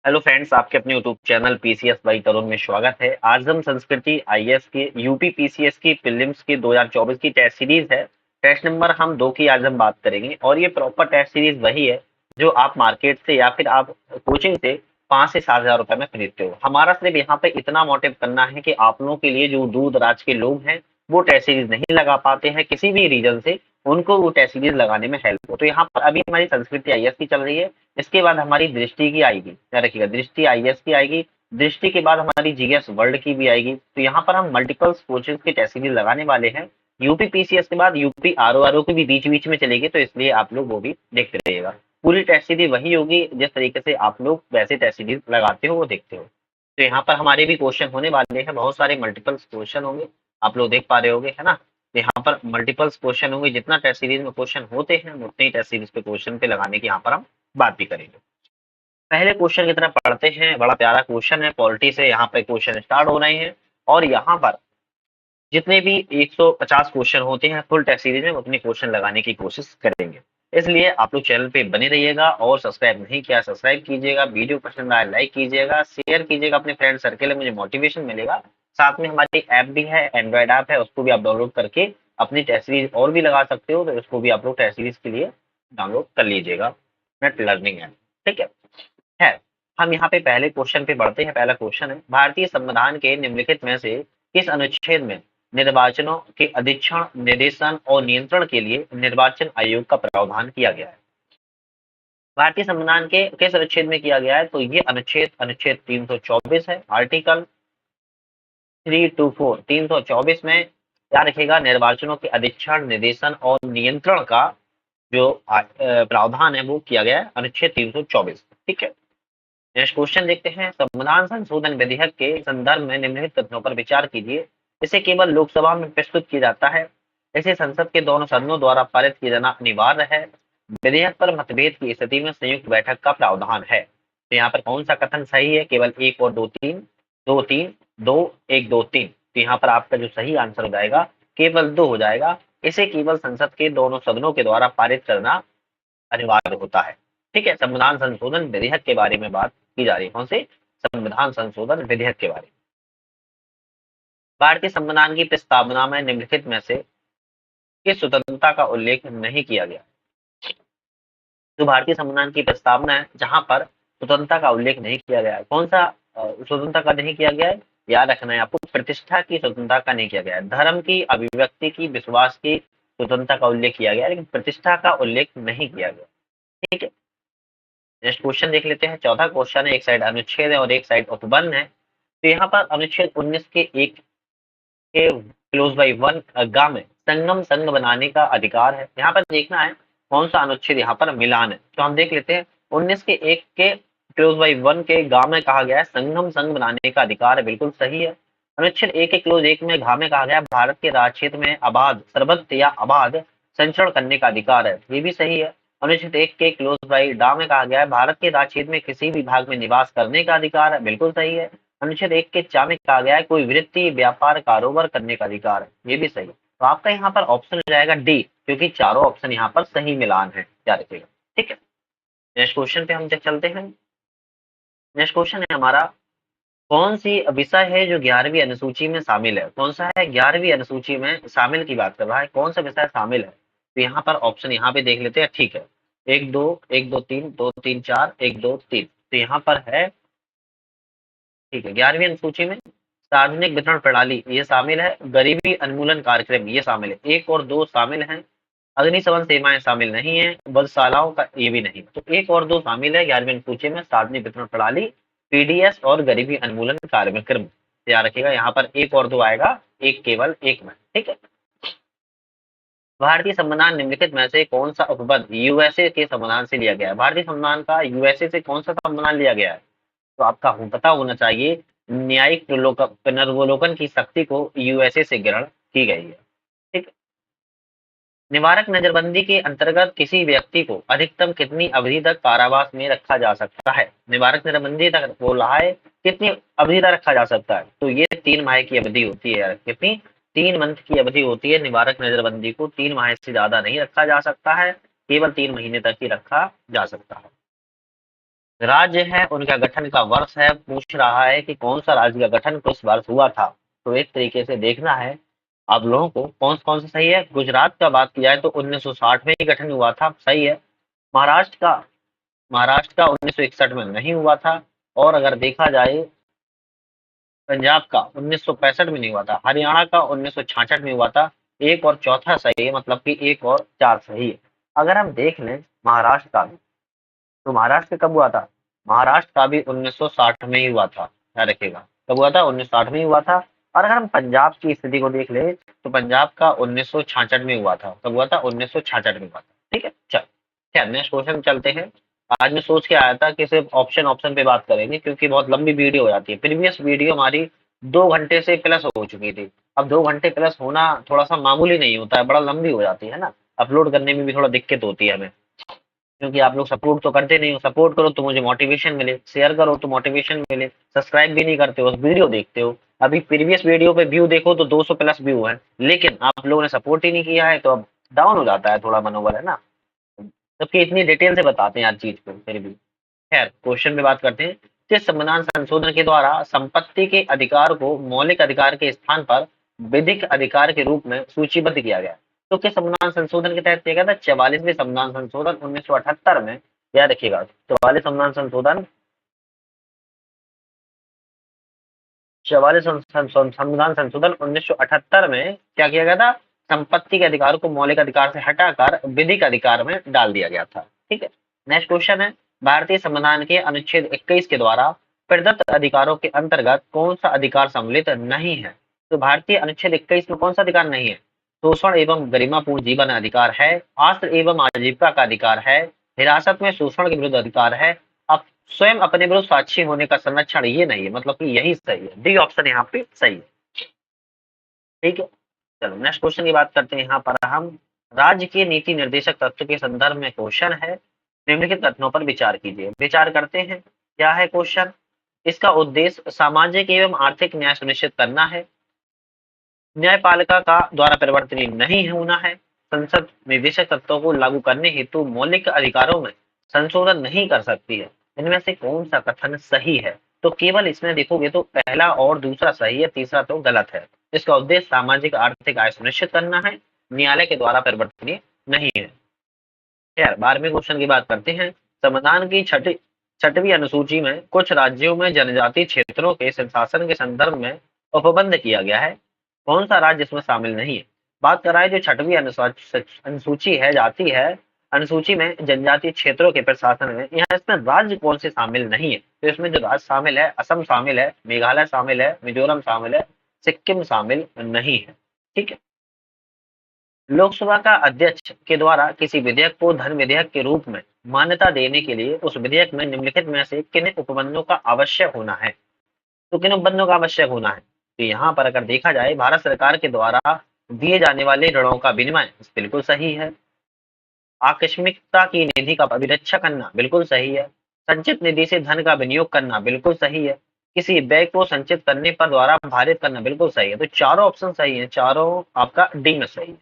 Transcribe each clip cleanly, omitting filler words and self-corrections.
Hello friends, आपके अपने YouTube channel PCS by तरुण में स्वागत है। आज हम संस्कृति आईएएस के यूपी पीसीएस की प्रीलिम्स की 2024 की टेस्ट सीरीज है। टेस्ट नंबर हम 2 की आज हम बात करेंगे और ये प्रॉपर टेस्ट सीरीज वही है जो आप मार्केट से या फिर आप कोचिंग से 5 से 7 हजार रुपए में खरीदते हो। हमारा सिर्फ यहाँ पे इतना मोटिव करना है कि आप लोगों के लिए जो दूर दराज के लोग हैं वो टेस्ट सीरीज नहीं लगा पाते हैं किसी भी रीजन से, उनको वो टेस्ट सीरीज लगाने में हेल्प हो। तो यहाँ पर अभी हमारी संस्कृति आईएएस की चल रही है। इसके बाद हमारी दृष्टि की आएगी, याद रखिएगा, दृष्टि आईएएस की आएगी। दृष्टि के बाद हमारी जीएस वर्ल्ड की भी आएगी। तो यहाँ पर हम मल्टीपल कोचिंग की टेस्ट सीरीज लगाने वाले हैं। यूपी पीसीएस के बाद यूपी आरओ की भी बीच बीच में चलेगी, तो इसलिए आप लोग वो भी देखते रहिएगा। पूरी टेस्ट सीरीज वही होगी जिस तरीके से आप लोग वैसे टेस्ट सीरीज लगाते हो वो देखते हो। तो यहाँ पर हमारे भी क्वेश्चन होने वाले हैं, बहुत सारे मल्टीपल क्वेश्चन होंगे, आप लोग देख पा रहे होंगे, है ना। तो यहाँ पर मल्टीपल्स क्वेश्चन होंगे, जितना टेस्ट सीरीज में क्वेश्चन होते हैं उतने ही टेस्ट सीरीज पे क्वेश्चन पे लगाने की यहाँ पर हम बात भी करेंगे। पहले क्वेश्चन की तरफ पढ़ते हैं। बड़ा प्यारा क्वेश्चन है, पॉलिटी से यहाँ पे क्वेश्चन स्टार्ट हो रहे हैं और यहाँ पर जितने भी 150 क्वेश्चन होते हैं फुल टेस्ट सीरीज में उतने क्वेश्चन लगाने की कोशिश करेंगे। इसलिए आप लोग चैनल पे बने रहिएगा और सब्सक्राइब नहीं किया सब्सक्राइब कीजिएगा, वीडियो पसंद आए लाइक कीजिएगा, शेयर कीजिएगा अपने फ्रेंड सर्कल में, मुझे मोटिवेशन मिलेगा। साथ में हमारी ऐप भी है, एंड्रॉइड ऐप है, उसको भी आप डाउनलोड करके अपनी टेस्ट सीरीज और भी लगा सकते हो। तो उसको भी आप लोग टेस्ट सीरीज के लिए डाउनलोड कर लीजिएगा, नेट लर्निंग ऐप। ठीक है। हम यहाँ पे पहले क्वेश्चन पे बढ़ते हैं। पहला क्वेश्चन है, भारतीय संविधान के निम्नलिखित में से किस अनुच्छेद में निर्वाचनों के अधीक्षण, निर्देशन और नियंत्रण के लिए निर्वाचन आयोग का प्रावधान किया गया है? भारतीय संविधान के किस अनुच्छेद में किया गया है? तो ये अनुच्छेद अनुच्छेद 324 है, आर्टिकल 324। 324 में क्या रखेगा? निर्वाचनों के अधीक्षण, निर्देशन और नियंत्रण का जो प्रावधान है वो किया गया है, अनुच्छेद 324। ठीक है। नेक्स्ट क्वेश्चन देखते हैं, संविधान संशोधन विधेयक के संदर्भ में निम्नलिखित तथ्यों पर विचार कीजिए। इसे केवल लोकसभा में प्रस्तुत किया जाता है, इसे संसद के दोनों सदनों द्वारा पारित किया जाना अनिवार्य है, विधेयक पर मतभेद की स्थिति में संयुक्त बैठक का प्रावधान है। तो यहाँ पर कौन सा कथन सही है? केवल एक और दो तीन, दो तीन, दो, एक, दो, तीन। तो यहाँ पर आपका जो सही आंसर हो जाएगा केवल दो हो जाएगा। इसे केवल संसद के दोनों सदनों के द्वारा पारित करना अनिवार्य होता है। ठीक है। संविधान संशोधन विधेयक के बारे में बात की जा रही है। कौन से? संविधान संशोधन विधेयक के बारे में। भारतीय संविधान की प्रस्तावना में निम्नलिखित में से किस स्वतंत्रता का उल्लेख नहीं किया गया? जो भारतीय संविधान की प्रस्तावना है जहां पर स्वतंत्रता का उल्लेख नहीं किया गया है, कौन सा स्वतंत्रता का नहीं किया गया है? याद रखना है आपको, प्रतिष्ठा की स्वतंत्रता का नहीं किया गया है। धर्म की, अभिव्यक्ति की, विश्वास की स्वतंत्रता का उल्लेख किया गया है, लेकिन प्रतिष्ठा का उल्लेख नहीं किया गया। ठीक है। नेक्स्ट क्वेश्चन देख लेते हैं। चौथा क्वेश्चन है, एक साइड अनुच्छेद है और एक साइड उपबंध है। तो यहाँ पर अनुच्छेद 19 के एक के क्लोज बाई वन गा में संगम संघ बनाने का अधिकार है। यहाँ पर देखना है कौन सा अनुच्छेद यहाँ पर मिलान है। तो हम देख लेते हैं, 19 के एक के क्लोज बाई वन के गा में कहा गया है संगम संघ बनाने का अधिकार है, बिल्कुल सही है। अनुच्छेद एक के क्लोज एक में घा में कहा गया है भारत के राज्य क्षेत्र में अबाध, सर्वत्र या अबाध संचरण करने का अधिकार है, ये भी सही है। अनुच्छेद एक के क्लोज बाई डा में कहा गया है भारत के राज्य क्षेत्र में किसी भी भाग में निवास करने का अधिकार है, बिल्कुल सही है। अनुच्छेद एक के चा में कहा गया है कोई वृत्ति, व्यापार, कारोबार करने का अधिकार है, ये भी सही है। तो आपका यहाँ पर ऑप्शन हो जाएगा डी, क्योंकि चारों ऑप्शन यहाँ पर सही मिलान है, याद रखिएगा। ठीक है। नेक्स्ट क्वेश्चन पे हम चलते हैं। नेक्स्ट क्वेश्चन है हमारा, कौन सी विषय है जो 11वीं अनुसूची में शामिल है? कौन सा है? 11वीं अनुसूची में शामिल की बात कर रहा है, कौन सा विषय शामिल है? तो यहाँ पर ऑप्शन यहाँ पे देख लेते हैं। ठीक है, एक दो, एक दो तीन, दो तीन चार, एक दो तीन। तो यहाँ पर है, ठीक है, 11वीं अनुसूची में सार्वजनिक वितरण प्रणाली ये शामिल है, गरीबी उन्मूलन कार्यक्रम ये शामिल है, एक और दो शामिल हैं, अग्निशमन सेवाएं शामिल नहीं है, बदशालाओं का ये भी नहीं। तो एक और दो शामिल है 11वीं अनुसूची में, सार्वजनिक वितरण प्रणाली, पीडीएस और गरीबी उन्मूलन कार्यक्रम। याद रखिएगा यहाँ पर एक और दो आएगा, एक केवल एक में। ठीक है। भारतीय संविधान निम्नलिखित में से कौन सा उपबद्ध यूएसए के संविधान से लिया गया है? भारतीय संविधान का यूएसए से कौन सा संविधान लिया गया है? तो आपका पता होना चाहिए, न्यायिक पुनर्वलोकन की शक्ति को यूएसए से ग्रहण की गई है। ठीक। निवारक नजरबंदी के अंतर्गत किसी व्यक्ति को अधिकतम कितनी अवधि तक कारावास में रखा जा सकता है? निवारक नजरबंदी तक बोल रहा है, कितनी अवधि तक रखा जा सकता है? तो ये 3 माह की अवधि होती है यार। कितनी? 3 मंथ की अवधि होती है। निवारक नजरबंदी को 3 माह से ज्यादा नहीं रखा जा सकता है, केवल 3 महीने तक ही रखा जा सकता है। राज्य है उनका गठन का वर्ष है, पूछ रहा है कि कौन सा राज्य का गठन किस वर्ष हुआ था। तो एक तरीके से देखना है आप लोगों को कौन कौन सा सही है। गुजरात का बात की जाए तो 1960 में ही गठन हुआ था, सही है। महाराष्ट्र का महाराष्ट्र का 1961 में नहीं हुआ था। और अगर देखा जाए पंजाब का 1965 में नहीं हुआ था, हरियाणा का 1966 में हुआ था। एक और चौथा सही है, मतलब कि एक और चार सही है। अगर हम देख लें महाराष्ट्र का भी, तो महाराष्ट्र कब हुआ था? महाराष्ट्र का भी 1960 में ही हुआ था, याद रखिएगा। कब हुआ था? 1960 में ही हुआ था। और अगर हम पंजाब की स्थिति को देख ले तो पंजाब का 1966 में हुआ था। कब हुआ था? 1966 में हुआ था। ठीक है, चल खैर नेक्स्ट क्वेश्चन चलते हैं। आज मैं सोच के आया था कि सिर्फ ऑप्शन ऑप्शन पे बात करेंगे, क्योंकि बहुत लंबी वीडियो हो जाती है। प्रीवियस वीडियो हमारी 2 घंटे से प्लस हो चुकी थी। अब 2 घंटे प्लस होना थोड़ा सा मामूली नहीं होता है, बड़ा लंबी हो जाती है ना। अपलोड करने में भी थोड़ा दिक्कत होती है हमें, क्योंकि आप लोग सपोर्ट तो करते नहीं हो। सपोर्ट करो तो मुझे मोटिवेशन मिले, शेयर करो तो मोटिवेशन मिले। सब्सक्राइब भी नहीं करते हो, वीडियो देखते हो। अभी प्रीवियस वीडियो पे व्यू देखो तो 200 प्लस व्यू है, लेकिन आप लोगों ने सपोर्ट ही नहीं किया है, तो अब डाउन हो जाता है थोड़ा मनोबल, है ना। जबकि इतनी डिटेल से बताते हैं हर चीज को, फिर भी। खैर क्वेश्चन पे बात करते हैं। किस संविधान संशोधन के द्वारा संपत्ति के अधिकार को मौलिक अधिकार के स्थान पर विधिक अधिकार के रूप में सूचीबद्ध किया गया? तो किस संविधान संशोधन के तहत किया गया था? 44वें संविधान संशोधन 1978 में। याद रखिएगा, 44 संविधान संशोधन, 44 संविधान संशोधन 1978 में क्या किया गया था? संपत्ति के अधिकार को मौलिक अधिकार से हटाकर विधिक अधिकार में डाल दिया गया था। ठीक है, नेक्स्ट क्वेश्चन है। भारतीय संविधान के अनुच्छेद 21 के द्वारा प्रदत्त अधिकारों के अंतर्गत कौन सा अधिकार सम्मिलित नहीं है? तो भारतीय अनुच्छेद 21 में कौन सा अधिकार नहीं है? शोषण एवं गरिमापूर्ण जीवन अधिकार है, आश्रय एवं आजीविका का अधिकार है, हिरासत में शोषण के विरुद्ध अधिकार है, अब स्वयं अपने विरुद्ध साक्षी होने का संरक्षण ये नहीं है। मतलब कि यही सही है, डी ऑप्शन यहाँ पे सही है। ठीक है, चलो नेक्स्ट क्वेश्चन की बात करते हैं। यहाँ पर हम राज्य के नीति निर्देशक तत्व के संदर्भ में क्वेश्चन है। निम्नलिखित कथनों पर विचार कीजिए। विचार करते हैं, क्या है क्वेश्चन? इसका उद्देश्य सामाजिक एवं आर्थिक न्याय सुनिश्चित करना है, न्यायपालिका का द्वारा परिवर्तनीय नहीं होना है, संसद निर्देशक तत्वों को लागू करने हेतु मौलिक अधिकारों में संशोधन नहीं कर सकती है। इनमें से कौन सा कथन सही है? तो केवल इसमें देखोगे तो पहला और दूसरा सही है, तीसरा तो गलत है। इसका उद्देश्य सामाजिक आर्थिक आय सुनिश्चित करना है, न्यायालय के द्वारा परिवर्तनीय नहीं है। खैर 12वें क्वेश्चन की बात करते हैं। संविधान की छठवीं अनुसूची में कुछ राज्यों में जनजातीय क्षेत्रों के शासन के संदर्भ में उपबंध किया गया है। कौन सा राज्य इसमें शामिल नहीं है? बात कर रहा है जो छठवीं अनुसूची है, जाती है अनुसूची में जनजातीय क्षेत्रों के प्रशासन में, यहाँ इसमें राज्य कौन से शामिल नहीं है? तो इसमें जो राज्य शामिल है, असम शामिल है, मेघालय शामिल है, मिजोरम शामिल है, सिक्किम शामिल नहीं है। ठीक है, लोकसभा का अध्यक्ष के द्वारा किसी विधेयक को धन विधेयक के रूप में मान्यता देने के लिए उस विधेयक में निम्नलिखित में से किन उपबंधों का आवश्यक होना है? तो किन उपबंधों का आवश्यक होना है? तो यहाँ पर अगर देखा जाए भारत सरकार के द्वारा दिए जाने वाले ऋणों का विनिमय बिल्कुल सही है। आकस्मिकता की निधि का अभिरक्षा करना बिल्कुल सही है। संचित निधि से धन का विनियोग करना बिल्कुल सही है। किसी व्यय को संचित करने पर द्वारा भारित करना बिल्कुल सही है। तो चारों ऑप्शन सही है, चारों आपका डी में सही है।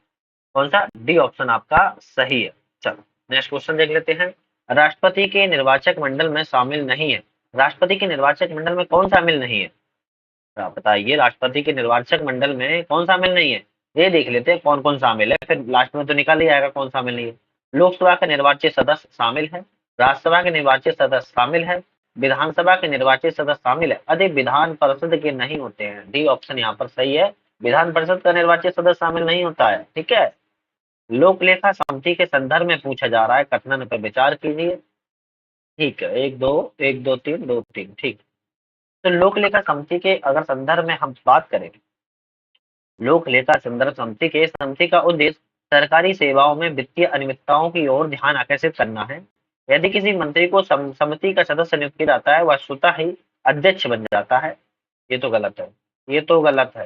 कौन सा? डी ऑप्शन आपका सही है। चलो नेक्स्ट क्वेश्चन देख लेते हैं। राष्ट्रपति के निर्वाचक मंडल में शामिल नहीं है। राष्ट्रपति के निर्वाचक मंडल में कौन शामिल नहीं है? तो आप बताइए, राष्ट्रपति के निर्वाचक मंडल में कौन शामिल नहीं है? ये देख लेते हैं कौन कौन शामिल है, फिर लास्ट में तो निकल ही आएगा कौन शामिल नहीं है। लोकसभा के निर्वाचित सदस्य शामिल है, राज्यसभा के निर्वाचित सदस्य शामिल है, विधानसभा के निर्वाचित सदस्य शामिल है, अधिक विधान परिषद के नहीं होते हैं। डी ऑप्शन यहाँ पर सही है, विधान परिषद का निर्वाचित सदस्य शामिल नहीं होता है। ठीक है, लोक लेखा समिति के संदर्भ में पूछा जा रहा है, कथन पर विचार कीजिए। ठीक है, एक दो, एक दो तीन, दो तीन, ठीक। तो लोक लेखा समिति के अगर संदर्भ में हम बात करें, लोक लेखा संदर्भ समिति के समिति का उद्देश्य सरकारी सेवाओं में वित्तीय अनियमितताओं की ओर ध्यान आकर्षित करना है। यदि किसी मंत्री को समिति का सदस्य नियुक्त किया जाता है, वह स्वतः ही अध्यक्ष बन जाता है। ये तो गलत है, ये तो गलत है।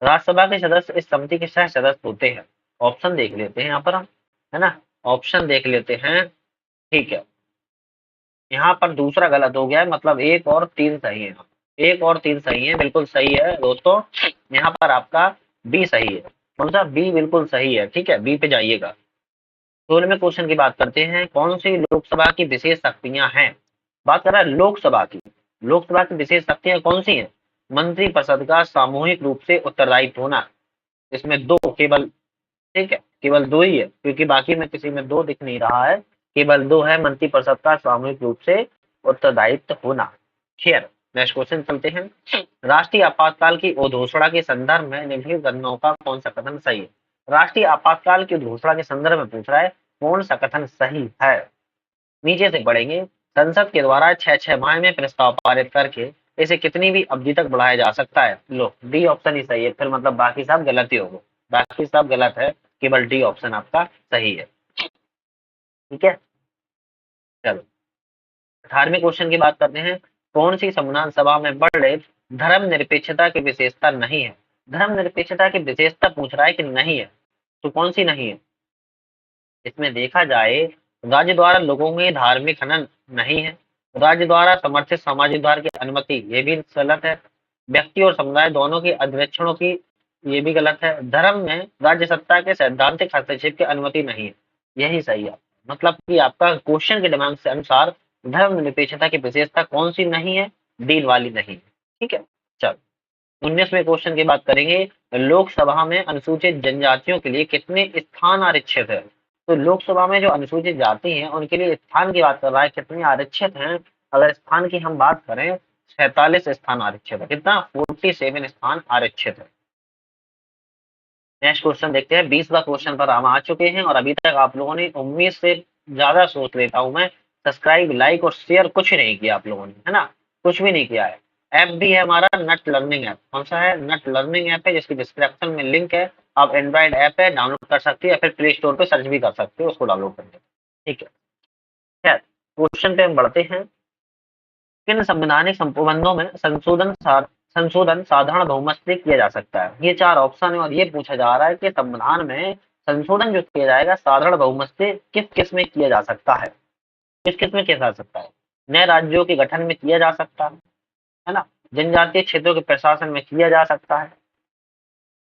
राज्यसभा के सदस्य इस समिति के सह सदस्य होते हैं। ऑप्शन देख लेते हैं यहाँ पर हम, है ना, ऑप्शन देख लेते हैं। ठीक है, यहाँ पर दूसरा गलत हो गया है, मतलब एक और तीन सही है। एक और तीन सही है, बिल्कुल सही है दोस्तों। यहाँ पर आपका बी सही है। कौन सा? बी बिल्कुल सही है। ठीक है, बी पे जाइएगा। 16वें क्वेश्चन की बात करते हैं। कौन सी लोकसभा की विशेष शक्तियां हैं? बात कर रहा है लोकसभा की। लोकसभा की विशेष शक्तियां कौन सी हैं? मंत्रिपरिषद का सामूहिक रूप से उत्तरदायित्व होना। इसमें दो केवल, ठीक है, केवल दो ही है, क्योंकि बाकी में किसी में दो दिख नहीं रहा है। केवल दो है, मंत्रिपरिषद का सामूहिक रूप से उत्तरदायित्व होना। खैर, नेक्स्ट क्वेश्चन चलते हैं। राष्ट्रीय आपातकाल की अवधोषणा के संदर्भ में निम्नलिखित घटनाओं का कौन सा कथन सही है? राष्ट्रीय आपातकाल की घोषणा के संदर्भ में पूछ रहा है, कौन सा कथन सही है? नीचे से पढ़ेंगे। संसद के द्वारा 6 माह में प्रस्ताव पारित करके इसे कितनी भी अवधि तक बढ़ाया जा सकता है? लो, डी ऑप्शन ही सही है, फिर मतलब बाकी सब गलत ही होगा। बाकी सब गलत है, केवल डी ऑप्शन आपका सही है। ठीक है, चलो 18वें क्वेश्चन की बात करते हैं। कौन सी संविधान सभा में बढ़ रहे धर्मनिरपेक्षता की विशेषता नहीं है? धर्मनिरपेक्षता की विशेषता पूछ रहा है कि नहीं है, तो कौन सी नहीं है? इसमें देखा जाए, राज्य द्वारा लोगों में धार्मिक हनन नहीं है। राज्य द्वारा समर्थित सामाजिक द्वार की अनुमति, ये भी गलत है। व्यक्ति और समुदाय दोनों के अधिवेशनों की, ये भी गलत है। धर्म में राज्य सत्ता के सैद्धांतिक हस्तक्षेप की अनुमति नहीं है, यही सही है। मतलब कि आपका क्वेश्चन के दिमाग से अनुसार धर्मनिरपेक्षता की विशेषता कौन सी नहीं है? डी वाली नहीं है। ठीक है, चलो 19वें क्वेश्चन की बात करेंगे। लोकसभा में अनुसूचित जनजातियों के लिए कितने स्थान आरक्षित है? तो लोकसभा में जो अनुसूचित जाति हैं उनके लिए स्थान की बात कर रहा है, कितने आरक्षित हैं? अगर स्थान की हम बात करें, 47 स्थान आरक्षित है। कितना? 47 स्थान आरक्षित है। नेक्स्ट क्वेश्चन देखते हैं। 20वां क्वेश्चन पर हम आ चुके हैं और अभी तक आप लोगों ने उम्मीद से ज्यादा सोच लेता हूं मैं, सब्सक्राइब, लाइक और शेयर कुछ नहीं किया आप लोगों ने, है ना? कुछ भी नहीं किया है। ऐप भी है हमारा नट लर्निंग ऐप। कौन सा है? नट लर्निंग ऐप है, जिसकी डिस्क्रिप्शन में लिंक है। आप एंड्रॉइड ऐप है, डाउनलोड कर सकते हो या फिर प्ले स्टोर पे सर्च भी कर सकते हो उसको डाउनलोड करके। ठीक है, खैर क्वेश्चन पे हम बढ़ते हैं। किन संवैधानिक संबंधों में संशोधन साधारण बहुमत से किया जा सकता है? ये चार ऑप्शन है और ये पूछा जा रहा है कि संविधान में संशोधन जो किया जाएगा साधारण बहुमत से किस किस में किया जा सकता है? किस किस में किया जा सकता है? नए राज्यों के गठन में किया जा सकता है ना? जनजातीय क्षेत्रों के प्रशासन में किया जा सकता है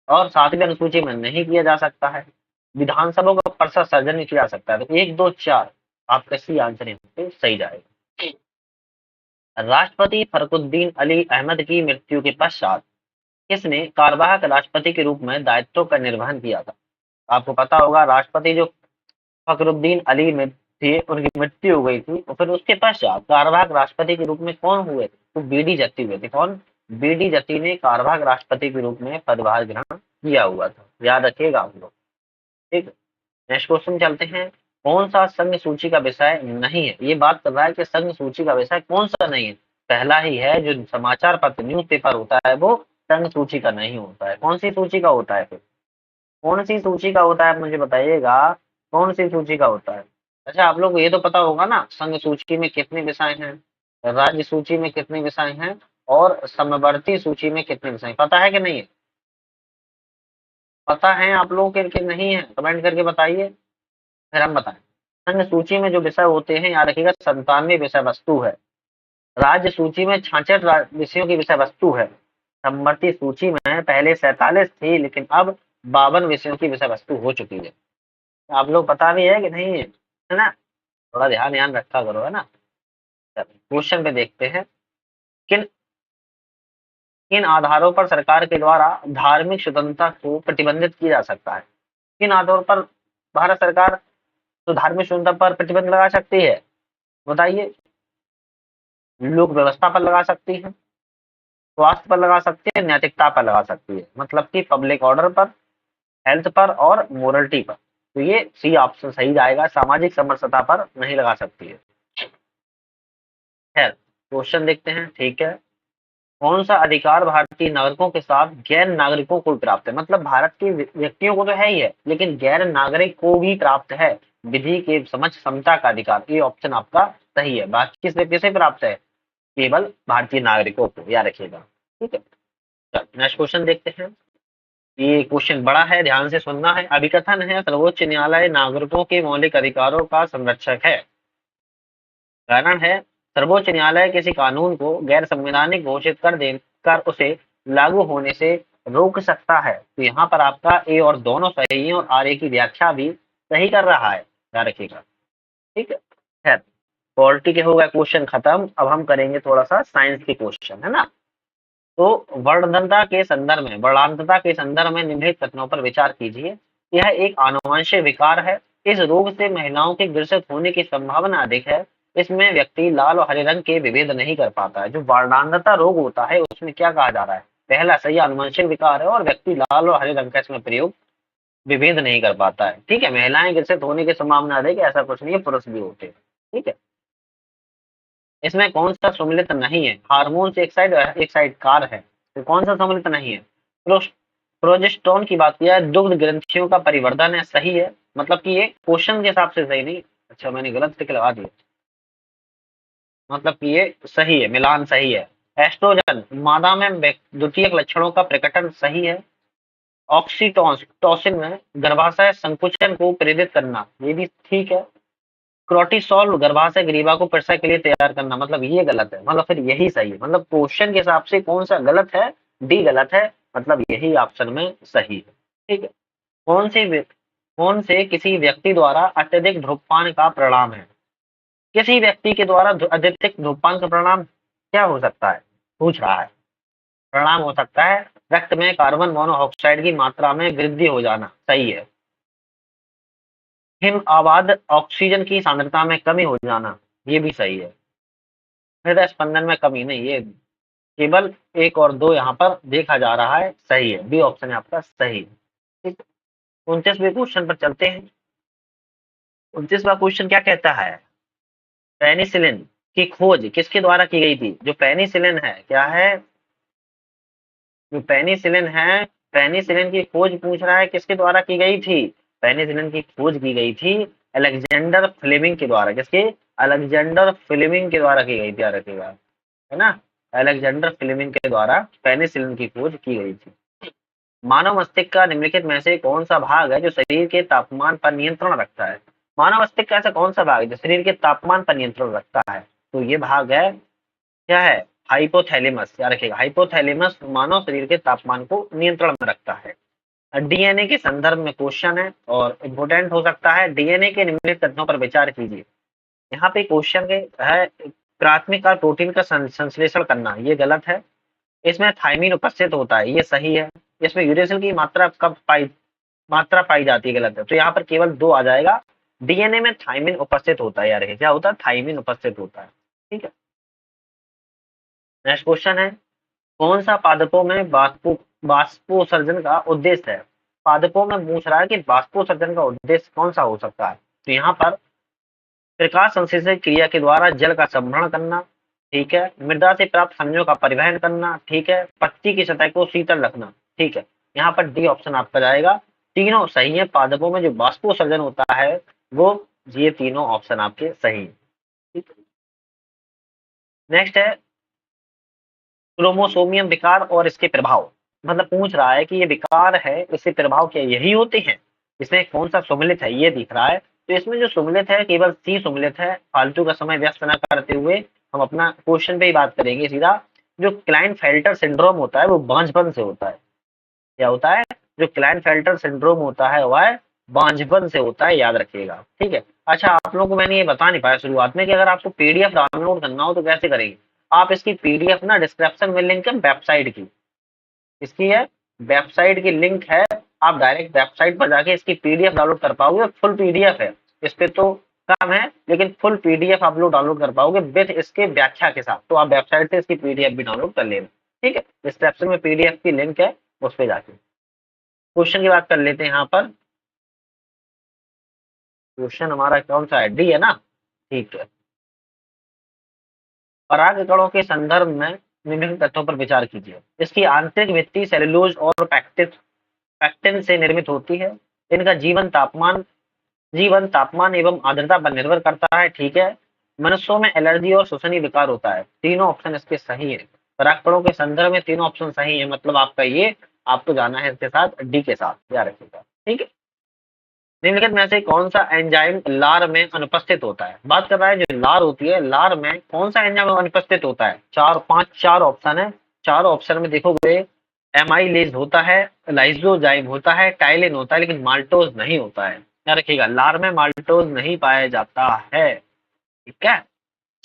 और 7वीं अनुसूची में नहीं किया जा सकता है। विधानसभा का परिषद सर्जन नहीं किया जा सकता है। तो 1, 2, 4 आपका सी आंसर यहाँ पे सही जाएगा। राष्ट्रपति फखरुद्दीन अली अहमद की मृत्यु के पश्चात किसने कार्यवाहक राष्ट्रपति के रूप में दायित्व का निर्वहन किया था? आपको पता होगा, राष्ट्रपति जो फखरुद्दीन अली में थे उनकी मृत्यु हो गई थी और फिर उसके पश्चात कार्यवाहक राष्ट्रपति के रूप में कौन हुए थे? तो बीडी जत्ती हुए थे। कौन? बीडी जत्ती ने कार्यवाहक राष्ट्रपति के रूप में पदभार ग्रहण किया हुआ था, याद रखिएगा आप लोग। ठीक, नेक्स्ट क्वेश्चन चलते हैं। कौन सा संघ सूची का विषय नहीं है? ये बात कर रहा है कि संघ सूची का विषय कौन सा नहीं है? पहला ही है, जो समाचार पत्र न्यूज़पेपर होता है वो संघ सूची का नहीं होता है। कौन सी सूची का होता है फिर? कौन सी सूची का होता है, मुझे बताइएगा। कौन सी सूची का होता है? अच्छा, आप लोग को ये तो पता होगा ना, संघ सूची में कितने विषय हैं, राज्य सूची में कितने विषय हैं और समवर्ती सूची में कितने विषय हैं? पता है कि नहीं है? पता है आप लोगों के कि नहीं है? कमेंट करके बताइए, फिर हम बताएं। संघ सूची में जो विषय होते हैं, याद रखिएगा, 97 विषय वस्तु है। राज्य सूची में 66 विषयों की विषय वस्तु है। समवर्ती सूची में पहले 47 थी, लेकिन अब 52 विषयों की विषय वस्तु हो चुकी है। आप लोग पता भी है कि नहीं है ना? थोड़ा ध्यान ध्यान रखा करो, है ना? क्वेश्चन पे देखते हैं। किन किन आधारों पर सरकार के द्वारा धार्मिक स्वतंत्रता को प्रतिबंधित किया जा सकता है? किन आधारों पर भारत सरकार तो धार्मिक स्वतंत्रता पर प्रतिबंध लगा सकती है? बताइए। लोक व्यवस्था पर लगा सकती है, स्वास्थ्य पर लगा सकती है, नैतिकता पर लगा सकती है। मतलब कि पब्लिक ऑर्डर पर, हेल्थ पर और मोरलिटी पर। तो ये सी ऑप्शन सही जाएगा, सामाजिक समरसता पर नहीं लगा सकती है। खैर क्वेश्चन देखते हैं। ठीक है, कौन सा अधिकार भारतीय नागरिकों के साथ गैर नागरिकों को भी प्राप्त है? मतलब भारत के व्यक्तियों को तो है ही है, लेकिन गैर नागरिक को भी प्राप्त है विधि के समझ समता का अधिकार। ये ऑप्शन आपका सही है। बाकी किस व्यक्ति से प्राप्त है? केवल भारतीय नागरिकों को, याद रखिएगा। ठीक है, नेक्स्ट क्वेश्चन देखते हैं। ये क्वेश्चन बड़ा है, ध्यान से सुनना है। अभिकथन है, सर्वोच्च न्यायालय नागरिकों के मौलिक अधिकारों का संरक्षक है। कारण है, सर्वोच्च न्यायालय किसी कानून को गैर संवैधानिक घोषित कर उसे लागू होने से रोक सकता है। तो यहाँ पर आपका ए और दोनों सही है और आर ए की व्याख्या भी सही कर रहा है, याद रखिएगा। ठीक है, खैर पॉलिटी के हो गए क्वेश्चन खत्म। अब हम करेंगे थोड़ा सा साइंस के क्वेश्चन, है ना। तो वर्णांतता के संदर्भ में निम्नलिखित कथनों पर विचार कीजिए। यह एक आनुवंशिक विकार है। इस रोग से महिलाओं के ग्रसित होने की संभावना अधिक है। इसमें व्यक्ति लाल और हरे रंग के विभेद नहीं कर पाता है। जो वर्णांतता रोग होता है उसमें क्या कहा जा रहा है, पहला सही आनुवंशिक विकार है और व्यक्ति लाल और हरे रंग का इसमें प्रयोग विभेद नहीं कर पाता है। ठीक है, महिलाएं ग्रसित होने की संभावना अधिक है, ऐसा कुछ नहीं है, पुरुष भी होते हैं। ठीक है, इसमें कौन सा सम्मिलित नहीं है, हार्मोन्स एक साइड कार है, तो कौन सा सम्मिलित नहीं है, प्रोजेस्टेरोन की बात किया है, दुग्ध ग्रंथियों का परिवर्धन है, सही है। मतलब कि ये क्वेश्चन के हिसाब से सही नहीं, अच्छा मैंने गलत टिक लगा दिया, मतलब कि ये सही है, मिलान सही है। एस्ट्रोजन मादा में द्वितीयक लक्षणों का प्रकटन, सही है। ऑक्सीटोसिन में गर्भाशय संकुचन को प्रेरित करना, ये भी ठीक है। क्रोटिसोल गर्भाशय ग्रीवा को प्रसव के लिए तैयार करना, मतलब ये गलत है, मतलब फिर यही सही है। मतलब क्वेश्चन के हिसाब से कौन सा गलत है, डी गलत है, मतलब यही ऑप्शन में सही है। ठीक है, कौन से किसी व्यक्ति द्वारा अत्यधिक धूम्रपान का परिणाम है, किसी व्यक्ति के द्वारा अत्यधिक धूम्रपान का परिणाम क्या हो सकता है, पूछ रहा है। परिणाम हो सकता है रक्त में कार्बन मोनोऑक्साइड की मात्रा में वृद्धि हो जाना, सही है। हिम आबाद ऑक्सीजन की सांद्रता में कमी हो जाना, ये भी सही है। हृदय स्पंदन में कमी नहीं, ये केवल एक और दो यहाँ पर देखा जा रहा है, सही है, बी ऑप्शन है आपका सही। ठीक, 29वें क्वेश्चन पर चलते हैं। 29वां क्वेश्चन क्या कहता है, पेनिसिलिन की खोज किसके द्वारा की गई थी। जो पेनिसिलिन है क्या है, जो पेनिसिलिन है, पेनिसिलिन की खोज पूछ रहा है किसके द्वारा की गई थी। पेनिसिलिन की खोज की गई थी अलेक्जेंडर फ्लेमिंग के द्वारा, किसके, अलेक्जेंडर फ्लेमिंग के द्वारा की गई थी, याद रखिएगा, है ना। अलेक्जेंडर फ्लेमिंग के द्वारा पेनिसिलिन की खोज की गई थी। मानव मस्तिष्क का निम्नलिखित में से कौन सा भाग है जो शरीर के तापमान पर नियंत्रण रखता है। मानव मस्तिष्क का ऐसा कौन सा भाग है जो शरीर के तापमान पर नियंत्रण रखता है, तो ये भाग है, क्या है, हाइपोथैलेमस, याद रखिएगा, हाइपोथैलेमस मानव शरीर के तापमान को नियंत्रण में रखता है। डीएनए के संदर्भ में क्वेश्चन है और इम्पोर्टेंट हो सकता है। डीएनए के निम्नलिखित तथ्यों पर विचार कीजिए। यहाँ पे क्वेश्चन के है प्राथमिक और प्रोटीन का संश्लेषण करना, ये गलत है। इसमें थायमिन उपस्थित होता है, ये सही है। इसमें यूरेसिल की मात्रा पाई जाती है, गलत है। तो यहाँ पर केवल दो आ जाएगा। डीएनए में थायमिन उपस्थित होता है, यार क्या होता है, थायमिन उपस्थित होता है। ठीक है, नेक्स्ट क्वेश्चन है, कौन सा पादपों में बाष्पोत्सर्जन का उद्देश्य है। पादपों में पूछ रहा है कि बाष्पोत्सर्जन का उद्देश्य कौन सा हो सकता है, तो यहाँ पर प्रकाश संश्लेषण क्रिया के द्वारा जल का संभरण करना, ठीक है। मृदा से प्राप्त खनिजों का परिवहन करना, ठीक है। पत्ती की सतह को शीतल रखना, ठीक है। यहाँ पर डी ऑप्शन आपका जाएगा। तीनों सही है, पादपों में जो बाष्पोत्सर्जन होता है वो, ये तीनों ऑप्शन आपके सही है। ठीक है, नेक्स्ट है क्रोमोसोमियम विकार और इसके प्रभाव। मतलब पूछ रहा है कि ये विकार है, इसके प्रभाव क्या यही होते हैं, इसमें कौन सा सुमेलित है, ये दिख रहा है। तो इसमें जो सुमेलित है केवल सी सुमेलित है। फालतू का समय व्यस्त न करते हुए हम अपना क्वेश्चन पे ही बात करेंगे सीधा। जो क्लाइनफेल्टर सिंड्रोम होता है वो बांझपन से होता है। क्या होता है, जो क्लाइनफेल्टर सिंड्रोम होता है वह बांझपन से होता है, याद रखिएगा। ठीक है, अच्छा आप लोगों को मैंने ये बता नहीं पाया शुरुआत में कि अगर आपको पीडीएफ डाउनलोड करना हो तो कैसे करेंगे। आप इसकी पीडीएफ ना डिस्क्रिप्शन में लिंक है वेबसाइट की, इसकी है वेबसाइट की लिंक है। आप डायरेक्ट वेबसाइट पर जाके इसकी पीडीएफ डाउनलोड कर पाओगे, फुल पीडीएफ है। इस पे तो कम है लेकिन फुल पीडीएफ आप लोग डाउनलोड कर पाओगे विद इसके व्याख्या के साथ। तो आप वेबसाइट से इसकी पीडीएफ भी डाउनलोड कर लेना। ठीक है, डिस्क्रिप्शन में पीडीएफ की लिंक है, उस पर जाके क्वेश्चन की बात कर लेते हैं। यहाँ पर क्वेश्चन हमारा कौन सा है, डी है ना। ठीक है, परागकणों के संदर्भ में निम्नलिखित तथ्यों पर विचार कीजिए। इसकी आंतरिक भित्ति सेलुलोज और पैक्टिन से निर्मित होती है। इनका जीवन तापमान एवं आर्द्रता पर निर्भर करता है, ठीक है। मनुष्यों में एलर्जी और श्वसनीय विकार होता है, तीनों ऑप्शन इसके सही है। परागकणों के संदर्भ में तीनों ऑप्शन सही है, मतलब आपका ये, आपको जाना है इसके साथ, डी के साथ, याद रखिएगा। ठीक है, निम्नलिखित में से कौन सा एंजाइम लार में अनुपस्थित होता है। बात कर रहा है जो लार होती है, लार में कौन सा एंजाइम अनुपस्थित होता है। चार ऑप्शन है। चार ऑप्शन में देखोगे एमाइलेज होता है, लाइसोजाइम होता है, टाइलिन होता है, लेकिन माल्टोज नहीं होता है। याद रखिएगा, लार में माल्टोज नहीं पाया जाता है। ठीक है,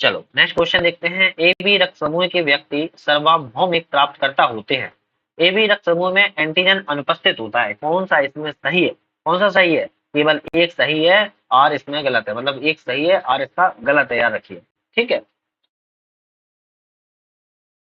चलो नेक्स्ट क्वेश्चन देखते हैं। ए बी रक्त समूह के व्यक्ति सार्वभौमिक प्राप्तकर्ता होते हैं। ए बी रक्त समूह में एंटीजन अनुपस्थित होता है। कौन सा इसमें सही है? कौन सा सही है? केवल एक सही है और इसमें गलत है, मतलब एक सही है और इसका गलत है, याद रखिए। ठीक है,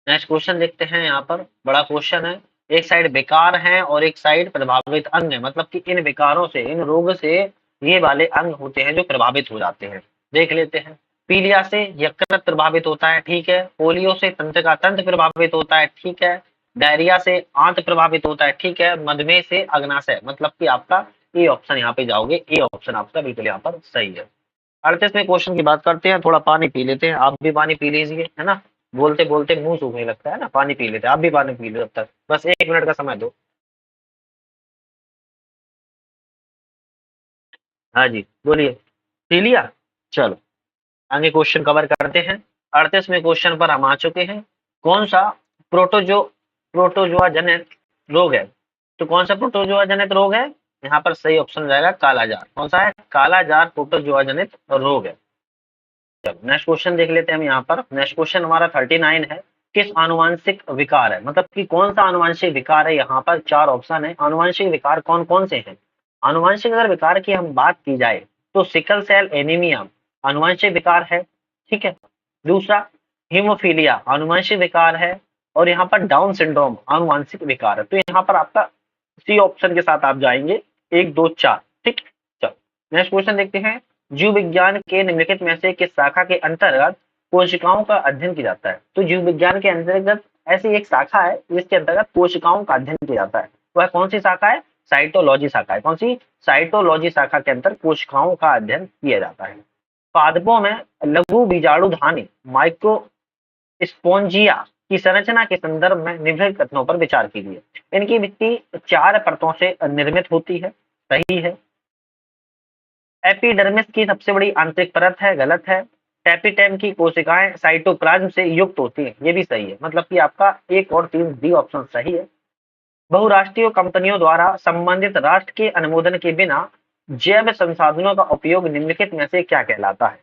नेक्स्ट क्वेश्चन देखते हैं। यहाँ पर बड़ा क्वेश्चन है। एक साइड विकार है और एक साइड प्रभावित अंग है, मतलब कि इन विकारों से, इन रोग से ये वाले अंग होते हैं जो प्रभावित हो जाते हैं। देख लेते हैं। पीलिया से यकृत प्रभावित होता है, ठीक है। पोलियो से तंत्रिका तंत्र प्रभावित होता है, ठीक है। डायरिया से आंत प्रभावित होता है, ठीक है। मधुमेह से अग्नाशय, मतलब कि आपका ए ऑप्शन यहाँ पे जाओगे, ए ऑप्शन आपका बिल्कुल यहाँ पर सही है। 38वें क्वेश्चन की बात करते हैं। थोड़ा पानी पी लेते हैं, आप भी पानी पी लीजिए, है ना। बोलते बोलते मुंह सूखने लगता है ना, पानी पी लेते हैं। आप भी पानी पी लो जब तक, बस 1 मिनट का समय दो। हाँ जी, बोलिए। पी लिया। चलो आगे क्वेश्चन कवर करते हैं। 38वें क्वेश्चन पर हम आ चुके हैं। कौन सा प्रोटोजो प्रोटोजोआ जनित रोग है? तो कौन सा प्रोटोजोआ जनित रोग है? यहाँ पर सही ऑप्शन जाएगा कालाजार। कौन सा है? कालाजार प्रोटोजोआ जनित रोग है। चलो नेक्स्ट क्वेश्चन देख लेते हैं हम। यहाँ पर नेक्स्ट क्वेश्चन हमारा 39 है। किस आनुवांशिक विकार है, मतलब कि कौन सा आनुवांशिक विकार है? यहाँ पर 4 ऑप्शन है। आनुवांशिक विकार कौन कौन से हैं? आनुवांशिक अगर विकार की हम बात की जाए तो सिकल सेल एनीमिया आनुवांशिक विकार है, ठीक है। दूसरा हीमोफीलिया आनुवांशिक विकार है। और यहाँ पर डाउन सिंड्रोम आनुवांशिक विकार है। तो यहाँ पर आपका सी ऑप्शन के साथ आप जाएंगे, 1 2 4, ठीक। चलो नेक्स्ट क्वेश्चन देखते हैं। जीव विज्ञान के निम्नलिखित में से किस शाखा के अंतर्गत कोशिकाओं का अध्ययन किया जाता है? तो जीव विज्ञान के अंतर्गत ऐसी एक शाखा है जिसके अंतर्गत कोशिकाओं का अध्ययन किया जाता है। वह कौन सी शाखा है? साइटोलॉजी शाखा है। कौन सी? साइटोलॉजी शाखा के अंतर्गत कोशिकाओं का अध्ययन किया जाता है। पादपों में लघु बीजाणुधानी माइक्रो स्पोंजिया की संरचना के संदर्भ में निम्नलिखित कथनों पर विचार कीजिए। इनकी भित्ति 4 परतों से निर्मित होती है, सही है। एपिडर्मिस की सबसे बड़ी आंतरिक परत है, गलत है। टेपिटेम की कोशिकाएं साइटोप्लाज्म से युक्त होती हैं, ये भी सही है। मतलब कि आपका 1 और 3 डी ऑप्शन सही है। बहुराष्ट्रीय कंपनियों द्वारा संबंधित राष्ट्र के अनुमोदन के बिना जैव संसाधनों का उपयोग निम्नलिखित में से क्या कहलाता है?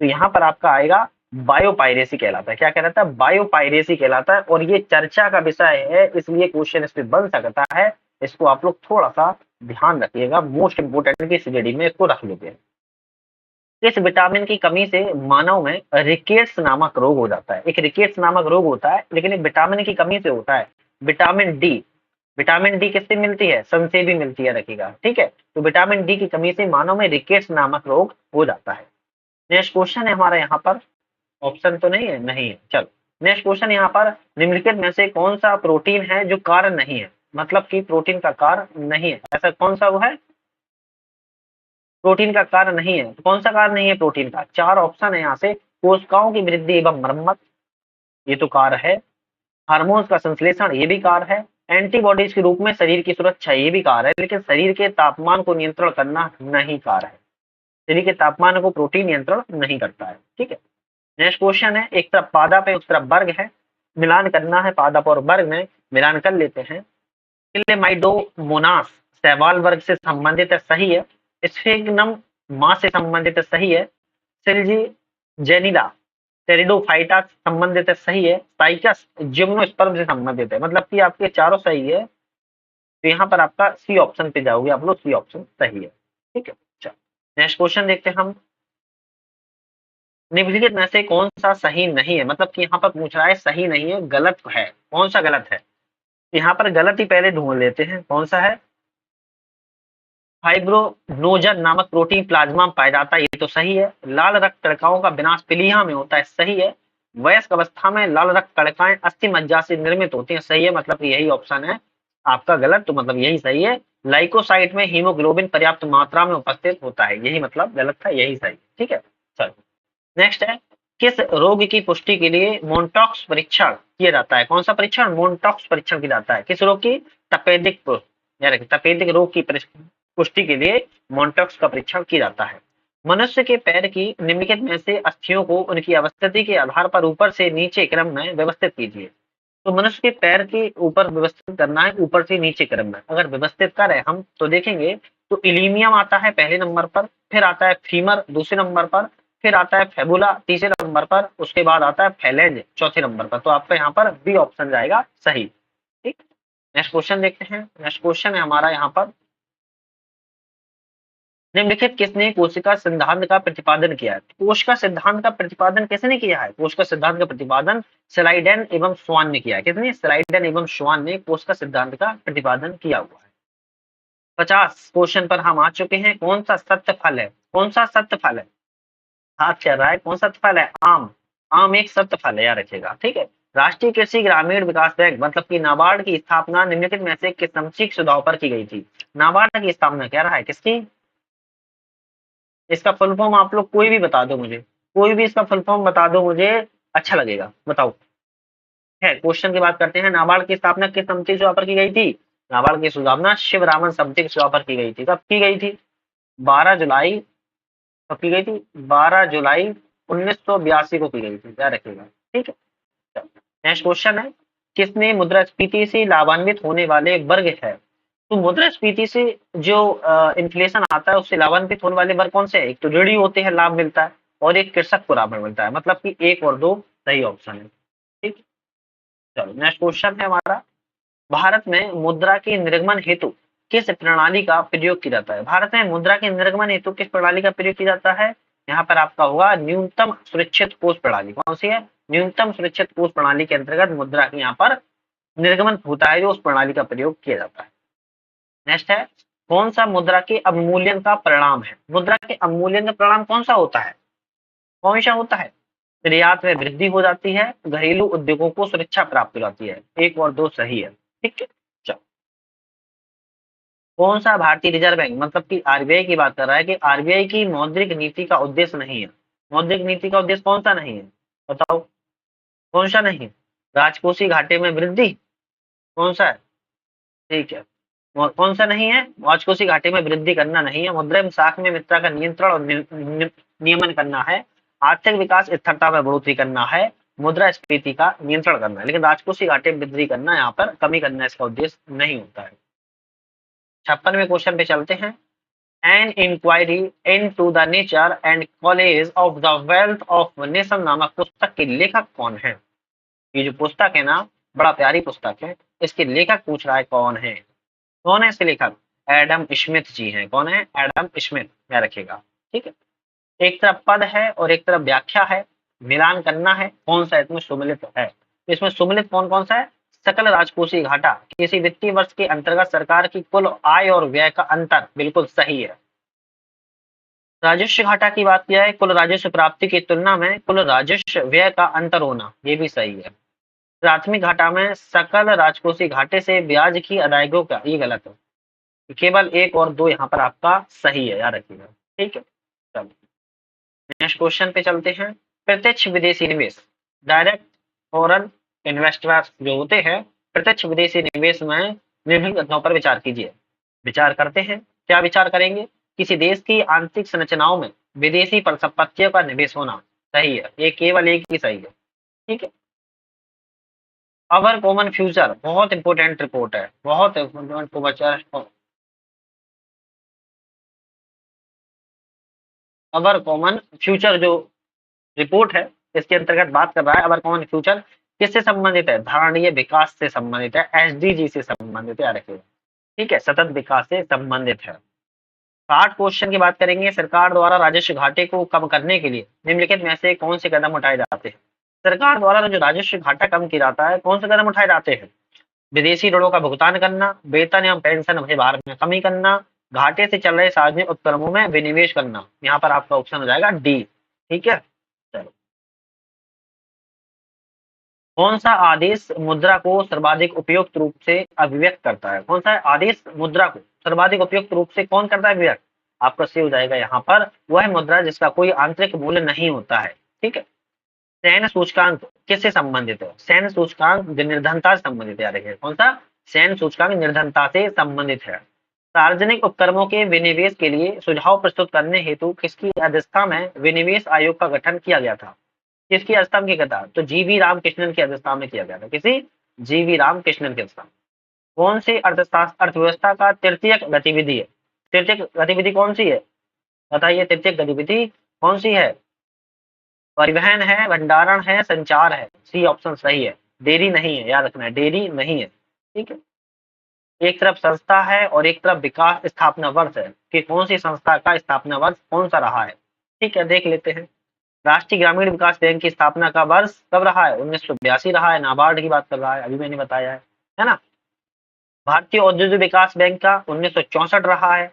तो यहाँ पर आपका आएगा बायोपायरेसी कहलाता है। क्या कहलाता है? बायोपायरेसी कहलाता है। और ये चर्चा का विषय है, इसलिए क्वेश्चन इस पे बन सकता है। इसको आप लोग थोड़ा सा ध्यान रखिएगा, मोस्ट इंपोर्टेंट की सीडी में इसको रख लोगे। इस विटामिन की कमी से मानव में रिकेट्स नामक रोग हो जाता है। एक रिकेट्स नामक रोग होता है, लेकिन एक विटामिन की कमी से होता है। विटामिन डी, विटामिन डी किससे मिलती है? सन से भी मिलती है, रखिएगा, ठीक है। तो विटामिन डी की कमी से मानव में रिकेट्स नामक रोग हो जाता है। नेक्स्ट क्वेश्चन है हमारा यहाँ पर, ऑप्शन तो नहीं है, नहीं है। चलो नेक्स्ट क्वेश्चन यहाँ पर, निम्नलिखित में से कौन सा प्रोटीन है जो कार्य नहीं है? मतलब कि प्रोटीन का कार्य नहीं है, ऐसा कौन सा वो है? प्रोटीन का कार्य नहीं है, तो कौन सा कार्य नहीं है प्रोटीन का? 4 ऑप्शन है यहाँ से। कोशिकाओं की वृद्धि एवं मरम्मत, ये तो कार्य है। हार्मोन्स का संश्लेषण, ये भी कार्य है। एंटीबॉडीज के रूप में शरीर की सुरक्षा, ये भी कार्य है। लेकिन शरीर के तापमान को नियंत्रण करना नहीं कार्य है। शरीर के तापमान को प्रोटीन नियंत्रण नहीं करता है, ठीक है। नेक्स्ट क्वेश्चन है। एक तरफ पादप है, उस तरफ वर्ग है, मिलान करना है पादप और वर्ग में, मिलान कर लेते हैं। क्लेमाइडोमोनास शैवाल वर्ग से संबंधित है, सही है। स्फिग्नम मास से संबंधित है, सही है। सिल्जी जेनिला टेरिडोफाइटा से संबंधित है, सही है। साइकस जिम्नोस्पर्म से संबंधित है, मतलब कि आपके चारों सही है। तो यहाँ पर आपका सी ऑप्शन पे जाओगे आप लोग, सी ऑप्शन सही है, ठीक है। चलो नेक्स्ट क्वेश्चन देखते हैं हम। निम्नलिखित में से कौन सा सही नहीं है? मतलब कि यहाँ पर पूछ रहा है सही नहीं है, गलत है। कौन सा गलत है? यहाँ पर गलत ही पहले ढूंढ लेते हैं, कौन सा है? फाइब्रोनोजन नामक प्रोटीन प्लाज्मा में पाया जाता है, ये तो सही है। लाल रक्त कणिकाओं का विनाश प्लीहा में होता है, सही है। वयस्क अवस्था में लाल रक्त कणिकाएं अस्थि मज्जा से निर्मित होती हैं, सही है। मतलब यही ऑप्शन है आपका गलत, तो मतलब यही सही है। लाइकोसाइट में हीमोग्लोबिन पर्याप्त मात्रा में उपस्थित होता है, यही मतलब गलत था, यही सही, ठीक है। चलो नेक्स्ट है। किस रोग की पुष्टि के लिए मोनटॉक्स परीक्षण किया जाता है? कौन सा परीक्षण? मोनटॉक्स परीक्षण किया जाता है। किस रोग की? तपेदिक तपेदिक रोग की पुष्टि के लिए मोनटॉक्स का परीक्षण किया जाता है। मनुष्य के पैर की निम्नलिखित में से अस्थियों को उनकी अवस्थिति के आधार पर ऊपर से नीचे क्रम में व्यवस्थित कीजिए। तो मनुष्य के पैर के ऊपर व्यवस्थित करना है, ऊपर से नीचे क्रम में। अगर व्यवस्थित करें हम तो देखेंगे तो इलीमियम आता है पहले नंबर पर, फिर आता है फीमर दूसरे नंबर पर, फिर आता है फेबुला तीसरे नंबर पर, उसके बाद आता है फैलेंज चौथे नंबर पर। तो आपका यहाँ पर बी ऑप्शन जाएगा सही। ठीक, नेक्स्ट क्वेश्चन देखते हैं। नेक्स्ट क्वेश्चन है हमारा यहाँ पर, निम्नलिखित किसने कोशिका सिद्धांत का प्रतिपादन किया है? कोशिका सिद्धांत का प्रतिपादन किसने किया है? कोशिका सिद्धांत का प्रतिपादन स्लाइडेन एवं स्वान ने किया है। किसने? स्लाइडेन एवं स्वान ने कोशिका सिद्धांत का प्रतिपादन किया हुआ है। 50 क्वेश्चन पर हम आ चुके हैं। कौन सा सत्य फल है? कौन सा सत्य फल है? हाथ चल रहा है, कौन सा सत्य फल है? आम। आम एक सत्य फल है, याद रखिएगा। ठीक है। राष्ट्रीय कृषि ग्रामीण विकास बैंक मतलब कि नाबार्ड की स्थापना निम्नलिखित में से किस संक्षिप्त सुझाव पर की गई थी? नाबार्ड की स्थापना कह रहा है किसकी? इसका फुल फॉर्म आप लोग कोई भी बता दो मुझे, कोई भी इसका फुल फॉर्म बता दो मुझे, अच्छा लगेगा, बताओ। है, क्वेश्चन की बात करते हैं। नाबार्ड की स्थापना किस समिति सुझाव पर की गई थी? नाबार्ड की स्थापना शिवरामन समिति के सुझाव पर की गई थी। कब की गई थी? 12 जुलाई। कब की गई थी? 12 जुलाई 1982 को की गई थी, याद रखिएगा। ठीक है। नेक्स्ट क्वेश्चन है, किसने मुद्रास्फीति से लाभान्वित होने वाले वर्ग है? तो मुद्रास्फीति से जो इन्फ्लेशन आता है उससे लाभान्वित होने वाले वर्ग कौन से है? एक तो ऋणी होते हैं, लाभ मिलता है, और एक कृषक को लाभ मिलता है। मतलब कि 1 और 2 सही ऑप्शन है। ठीक। चलो नेक्स्ट क्वेश्चन है हमारा, भारत में मुद्रा के निर्गमन हेतु किस प्रणाली का प्रयोग किया जाता है? भारत में मुद्रा के निर्गमन हेतु किस प्रणाली का प्रयोग किया जाता है? यहाँ पर आपका होगा न्यूनतम सुरक्षित कोष प्रणाली। कौन सी है? न्यूनतम सुरक्षित कोष प्रणाली के अंतर्गत मुद्रा के यहाँ पर निर्गमन होता है, जो उस प्रणाली का प्रयोग किया जाता है। नेक्स्ट है, कौन सा मुद्रा के अवमूल्यन का परिणाम है? मुद्रा के अवमूल्यन का परिणाम कौन सा होता है? कौन सा होता है? निर्यात में वृद्धि हो जाती है, घरेलू उद्योगों को सुरक्षा प्राप्त हो जाती है। 1 और 2 सही है। ठीक है। चलो, कौन सा भारतीय रिजर्व बैंक मतलब कि आरबीआई की बात कर रहा है कि आरबीआई की मौद्रिक नीति का उद्देश्य नहीं है? मौद्रिक नीति का उद्देश्य कौन सा नहीं है? बताओ, कौन सा नहीं? राजकोषीय घाटे में वृद्धि, कौन सा है? ठीक है। और कौन सा नहीं है? राजकोषीय घाटे में वृद्धि करना नहीं है। मुद्रा एवं साख में मित्रता का नियंत्रण और नियमन करना है। आर्थिक विकास स्थिरता में बढ़ोतरी करना है। मुद्रास्फीति का नियंत्रण करना है। लेकिन राजकोषीय घाटे में वृद्धि करना, यहाँ पर कमी करना इसका उद्देश्य नहीं होता है। 56वें क्वेश्चन पे चलते हैं। An inquiry into the nature and causes of the wealth of nation नामक पुस्तक के लेखक कौन है? ये जो पुस्तक है ना, बड़ा प्यारी पुस्तक है। इसके लेखक पूछ रहा है कौन है? कौन है इसके लेखक? एडम स्मिथ जी हैं। कौन है? एडम स्मिथ, याद रखिएगा। ठीक है। एक तरफ पद है और एक तरफ व्याख्या है, मिलान करना है कौन सा इसमें सुमिलित है। तो इसमें सुमिलित कौन कौन सा है? सकल राजकोषीय घाटा किसी वित्तीय वर्ष के अंतर्गत सरकार की कुल आय और व्यय का अंतर, बिल्कुल सही है। राजस्व घाटा की बात किया है, कुल राजस्व प्राप्ति की तुलना में कुल राजस्व व्यय का अंतर होना, ये भी सही है। प्राथमिक घाटा में सकल राजकोषीय घाटे से ब्याज की अदायगियों का, ये गलत है। केवल 1 और 2 यहाँ पर आपका सही है, याद रखिएगा। ठीक है। चलो नेक्स्ट क्वेश्चन पे चलते हैं। प्रत्यक्ष विदेशी निवेश, डायरेक्ट फॉरेन इन्वेस्टर्स जो होते हैं, प्रत्यक्ष विदेशी निवेश में निम्नलिखित कथनों पर विचार कीजिए। विचार करते हैं। क्या विचार करेंगे? किसी देश की आंतरिक संरचनाओं में विदेशी परिसंपत्तियों का निवेश होना, सही है। ये केवल एक ही सही है। ठीक है। अवर कॉमन फ्यूचर बहुत इंपॉर्टेंट रिपोर्ट है, बहुत इंपॉर्टेंट। अवर कॉमन फ्यूचर जो रिपोर्ट है, इसके अंतर्गत बात कर रहा है अवर कॉमन फ्यूचर किससे संबंधित है? धारणीय विकास से संबंधित है, एसडीजी से संबंधित है, याद रखिएगा। ठीक है, सतत विकास से संबंधित है। 60 क्वेश्चन की बात करेंगे। सरकार द्वारा राजस्व घाटे को कम करने के लिए निम्नलिखित में से कौन से कदम उठाए जाते हैं? सरकार द्वारा जो राजस्व घाटा कम किया जाता है, कौन से कदम उठाए जाते हैं? विदेशी ऋणों का भुगतान करना, वेतन एवं पेंशन भरे भार में कमी करना, घाटे से चल रहे सार्वजनिक उपक्रमों में विनिवेश करना। यहाँ पर आपका ऑप्शन हो जाएगा डी। ठीक है। चलो, कौन सा आदेश मुद्रा को सर्वाधिक उपयुक्त रूप से अभिव्यक्त करता है? कौन सा आदेश मुद्रा को सर्वाधिक उपयुक्त रूप से कौन करता है अभिव्यक्त? आपका सही हो जाएगा यहाँ पर, वह मुद्रा जिसका कोई आंतरिक मूल्य नहीं होता है। ठीक है। सैन्य सूचकांक किससे संबंधित है? सैन्य सूचकांक निर्धनता से संबंधित है, याद रखिए। कौन सा? सैन्य सूचकांक निर्धनता से संबंधित है। सार्वजनिक उपक्रमों के विनिवेश के लिए सुझाव प्रस्तुत करने हेतु किसकी अध्यक्षता में विनिवेश आयोग का गठन किया गया था? किसकी अध्यक्षता में किया था? तो जीवी रामकृष्णन की अध्यक्षता में किया गया था। किसी? जीवी रामकृष्णन की अध्यक्षता में। कौन सी अर्थशास्त्र अर्थव्यवस्था का तृतीयक गतिविधि है? तृतीयक गतिविधि कौन सी है? बताइए, तृतीयक गतिविधि कौन सी है? परिवहन है, भंडारण है, संचार है। सी ऑप्शन सही है। डेयरी नहीं है, याद रखना है, डेयरी नहीं है। ठीक है। एक तरफ संस्था है और एक तरफ विकास स्थापना वर्ष है कि कौन सी संस्था का स्थापना वर्ष कौन सा रहा है। ठीक है, देख लेते हैं। राष्ट्रीय ग्रामीण विकास बैंक की स्थापना का वर्ष कब रहा है? 1982 रहा है। नाबार्ड की बात कर रहा है, अभी मैंने बताया है ना। भारतीय औद्योगिक विकास बैंक का 1964 रहा है।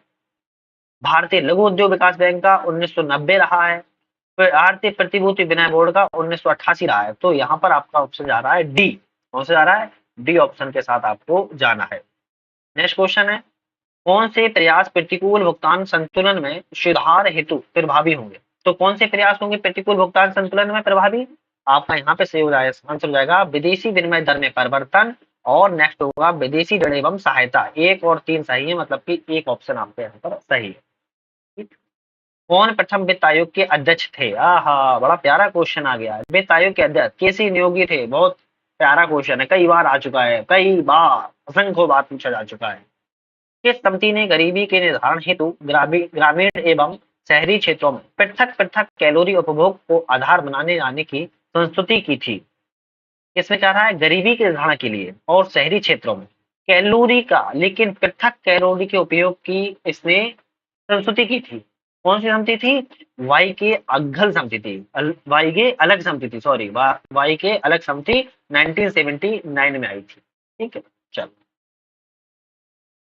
भारतीय लघु उद्योग विकास बैंक का 1990 रहा है। फिर भारतीय प्रतिभूति विनय बोर्ड का 1988 रहा है। तो यहाँ पर आपका ऑप्शन जा रहा है डी। कौन सा जा रहा है? डी ऑप्शन के साथ आपको जाना है। नेक्स्ट क्वेश्चन है, कौन से प्रयास प्रतिकूल भुगतान संतुलन में सुधार हेतु प्रभावी होंगे? तो कौन से प्रयास होंगे प्रतिकूल भुगतान संतुलन में प्रभावी? आपका यहाँ पे सही हो जाएगा, आंसर हो जाएगा विदेशी विनिमय दर में परिवर्तन, और नेक्स्ट होगा विदेशी ऋण एवं सहायता। एक और तीन सही है, मतलब कि एक ऑप्शन आपके यहाँ पर सही है। ठीक। कौन प्रथम वित्त आयोग के अध्यक्ष थे? आहा, बड़ा प्यारा क्वेश्चन आ गया है। वित्त आयोग के अध्यक्ष केसी नियोगी थे। बहुत प्यारा क्वेश्चन है, कई बार आ चुका है, कई बार असंख्य बार पूछा जा चुका है। किस समिति ने गरीबी के निर्धारण हेतु ग्रामीण एवं शहरी क्षेत्रों में पृथक पृथक कैलोरी उपभोग को आधार बनाने जाने की संस्तुति की थी? किसमें कह रहा है? गरीबी के निर्धारण के लिए और शहरी क्षेत्रों में कैलोरी का, लेकिन पृथक कैलोरी के उपयोग की इसने संस्तुति की थी। कौन सी समिति थी? वाई के अग्गल समिति थी। वाई के अलग समिति थी, सॉरी, वाई के अलग समिति 1979 में आई थी। ठीक है, चलो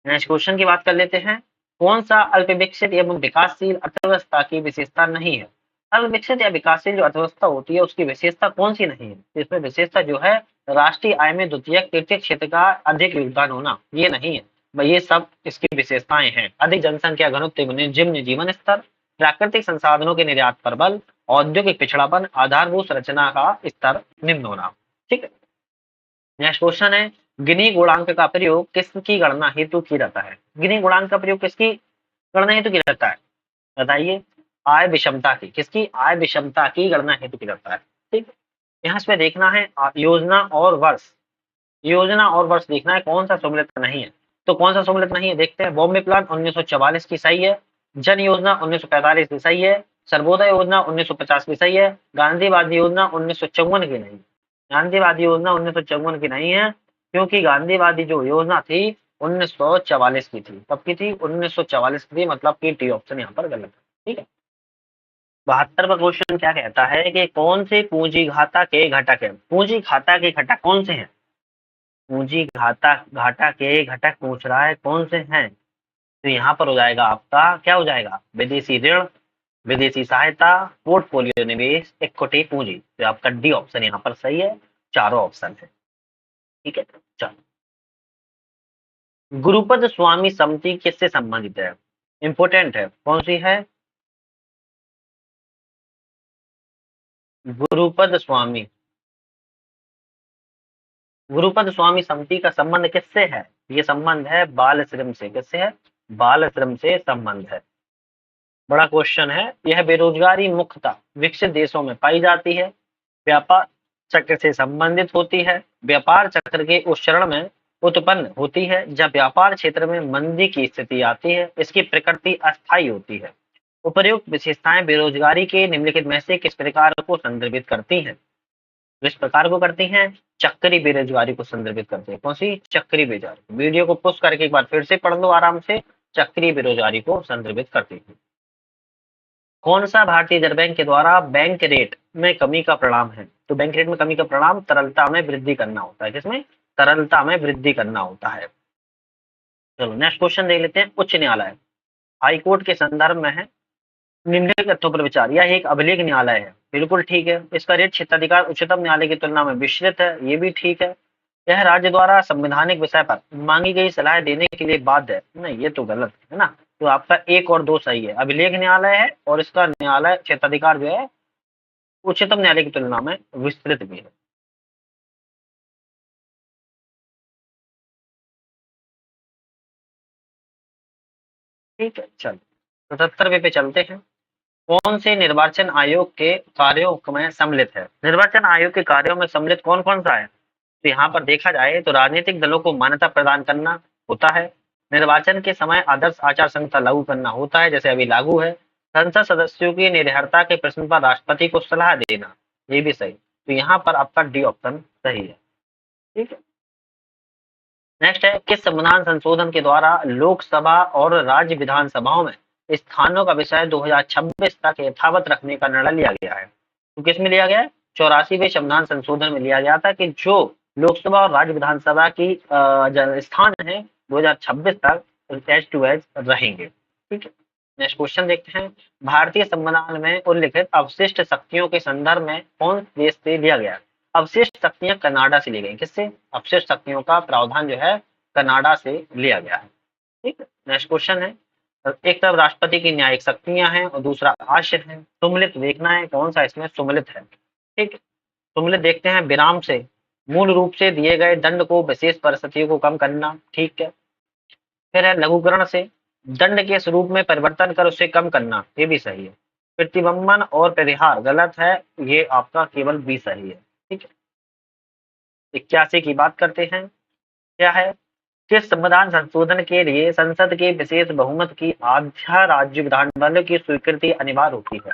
नेक्स्ट क्वेश्चन की बात कर लेते हैं। कौन सा अल्प विकसित एवं विकासशील अर्थव्यवस्था की विशेषता नहीं है? अल्प विकसित या विकासशील जो अर्थव्यवस्था होती है उसकी विशेषता कौन सी नहीं है? तो इसमें विशेषता जो है राष्ट्रीय आय में द्वितीय तृतीय क्षेत्र का अधिक योगदान होना, ये नहीं है भाई। ये सब इसकी विशेषताएं हैं। अधिक जनसंख्या घनत्व, निम्न जीवन स्तर, प्राकृतिक संसाधनों के निर्यात पर बल, औद्योगिक पिछड़ापन, आधारभूत संरचना का स्तर निम्न होना। ठीक है। नेक्स्ट क्वेश्चन है, गिनी गुणांक का प्रयोग किसकी गणना हेतु किया जाता है? गिनी गुणांक का प्रयोग किसकी गणना हेतु किया जाता है? बताइए। आय विषमता की, किसकी? आय विषमता की गणना हेतु किया जाता है। ठीक। यहाँ पे देखना है योजना और वर्ष। योजना और वर्ष देखना है कौन सा सम्मिलित नहीं है। तो कौन सा सम्मिलित नहीं है देखते हैं। बॉम्बे प्लान 1944 की सही है। जन योजना 1945 की सही है। सर्वोदय योजना 1950 की सही है। गांधीवादी योजना 1954 की नहीं। गांधीवादी योजना 1954 की नहीं है, क्योंकि गांधीवादी जो योजना थी 1944 की थी। कब की थी? 1944 की थी, मतलब कि टी ऑप्शन यहाँ पर गलत है। ठीक है। 72वां क्वेश्चन क्या कहता है कि कौन से पूंजी घाता के घटक है? पूंजी घाता के घटक कौन से हैं? पूंजी घाता घाटा के घटक पूछ रहा है, कौन से हैं? तो यहाँ पर हो जाएगा आपका, क्या हो जाएगा? विदेशी ऋण, विदेशी सहायता, पोर्टफोलियो निवेश, इक्विटी पूंजी। तो आपका डी ऑप्शन यहाँ पर सही है। चारों ऑप्शन है। ठीक है, चलो। गुरुपद स्वामी समिति किससे संबंधित है? इंपोर्टेंट है, कौन सी है? गुरुपद स्वामी। गुरुपद स्वामी समिति का संबंध किससे है? ये संबंध है बाल श्रम से। किससे है? बाल श्रम से संबंध है। बड़ा क्वेश्चन है। यह बेरोजगारी मुख्यतः विकसित देशों में पाई जाती है। व्यापार चक्र से संबंधित होती है। व्यापार चक्र के उस चरण में उत्पन्न होती है जब व्यापार क्षेत्र में मंदी की स्थिति आती है। इसकी प्रकृति अस्थायी होती है। उपर्युक्त विशेषताएं बेरोजगारी के निम्नलिखित में से किस प्रकार को संदर्भित करती हैं? किस प्रकार को करती हैं? चक्री बेरोजगारी को संदर्भित करती है। कौन सी? चक्री बेरोजगारी। वीडियो को पुश करके एक बार फिर से पढ़ लो आराम से। चक्री बेरोजगारी को संदर्भित करती है। कौन सा भारतीय रिजर्व बैंक के द्वारा बैंक रेट में कमी का परिणाम है? तो बैंक रेट में कमी का परिणाम तरलता में वृद्धि करना होता है। किसमें? तरलता में वृद्धि करना होता है। चलो नेक्स्ट क्वेश्चन देख लेते हैं। उच्च न्यायालय हाई कोर्ट के संदर्भ में है निम्नलिखित तथ्यों पर विचार। यह एक अभिलेख न्यायालय है, बिल्कुल ठीक है। इसका रेट क्षेत्राधिकार उच्चतम न्यायालय की तुलना में विस्तृत है, ये भी ठीक है। यह राज्य द्वारा संवैधानिक विषय पर मांगी गई सलाह देने के लिए बाध्य है। नहीं, ये तो गलत है ना। तो आपका एक और दो सही है। अभिलेख न्यायालय है और इसका न्यायालय क्षेत्राधिकार जो है उच्चतम न्यायालय की तुलना में विस्तृत भी है। ठीक है, चलो 77वें पे चलते हैं। कौन से निर्वाचन आयोग के कार्यों में सम्मिलित है? निर्वाचन आयोग के कार्यों में सम्मिलित कौन कौन सा है? तो यहाँ पर देखा जाए तो राजनीतिक दलों को मान्यता प्रदान करना होता है। निर्वाचन के समय आदर्श आचार संहिता लागू करना होता है, जैसे अभी लागू है। संसद सदस्यों की निर्भरता के प्रश्न पर राष्ट्रपति को सलाह देना, ये भी सही। तो यहाँ पर आपका डी ऑप्शन सही है। ठीक है। नेक्स्ट है, किस संविधान संशोधन के द्वारा लोकसभा और राज्य विधानसभाओं में स्थानों का विषय 2026 तक यथावत रखने का निर्णय लिया गया है? तो किस में लिया गया है? 84वें संविधान संशोधन में लिया गया था कि जो लोकसभा और राज्य विधानसभा की स्थान है 2026 तक एज टू एज रहेंगे। ठीक है। नेक्स्ट क्वेश्चन देखते हैं, भारतीय संविधान में उल्लिखित अवशिष्ट शक्तियों के संदर्भ में कौन देश से लिया गया है? अवशिष्ट शक्तियां कनाडा से ली गई। किससे? अवशिष्ट शक्तियों का प्रावधान जो है कनाडा से लिया गया है। ठीक है। नेक्स्ट क्वेश्चन है, एक तरफ राष्ट्रपति की न्यायिक शक्तियां हैं और दूसरा आश्य है, सुमलित देखना है कौन सा इसमें सुमलित है। ठीक है। सुमलित देखते हैं, विराम से मूल रूप से दिए गए दंड को विशेष परिस्थितियों को कम करना। ठीक है। फिर है लघुकरण से दंड के स्वरूप में परिवर्तन कर उसे कम करना, ये भी सही है। प्रतिबंधन और परिहार गलत है, ये आपका केवल बी सही है। ठीक है। 81 की बात करते हैं, क्या है? किस संविधान संशोधन के लिए संसद के विशेष बहुमत की आधा राज्य विधानमंडल की स्वीकृति अनिवार्य होती है?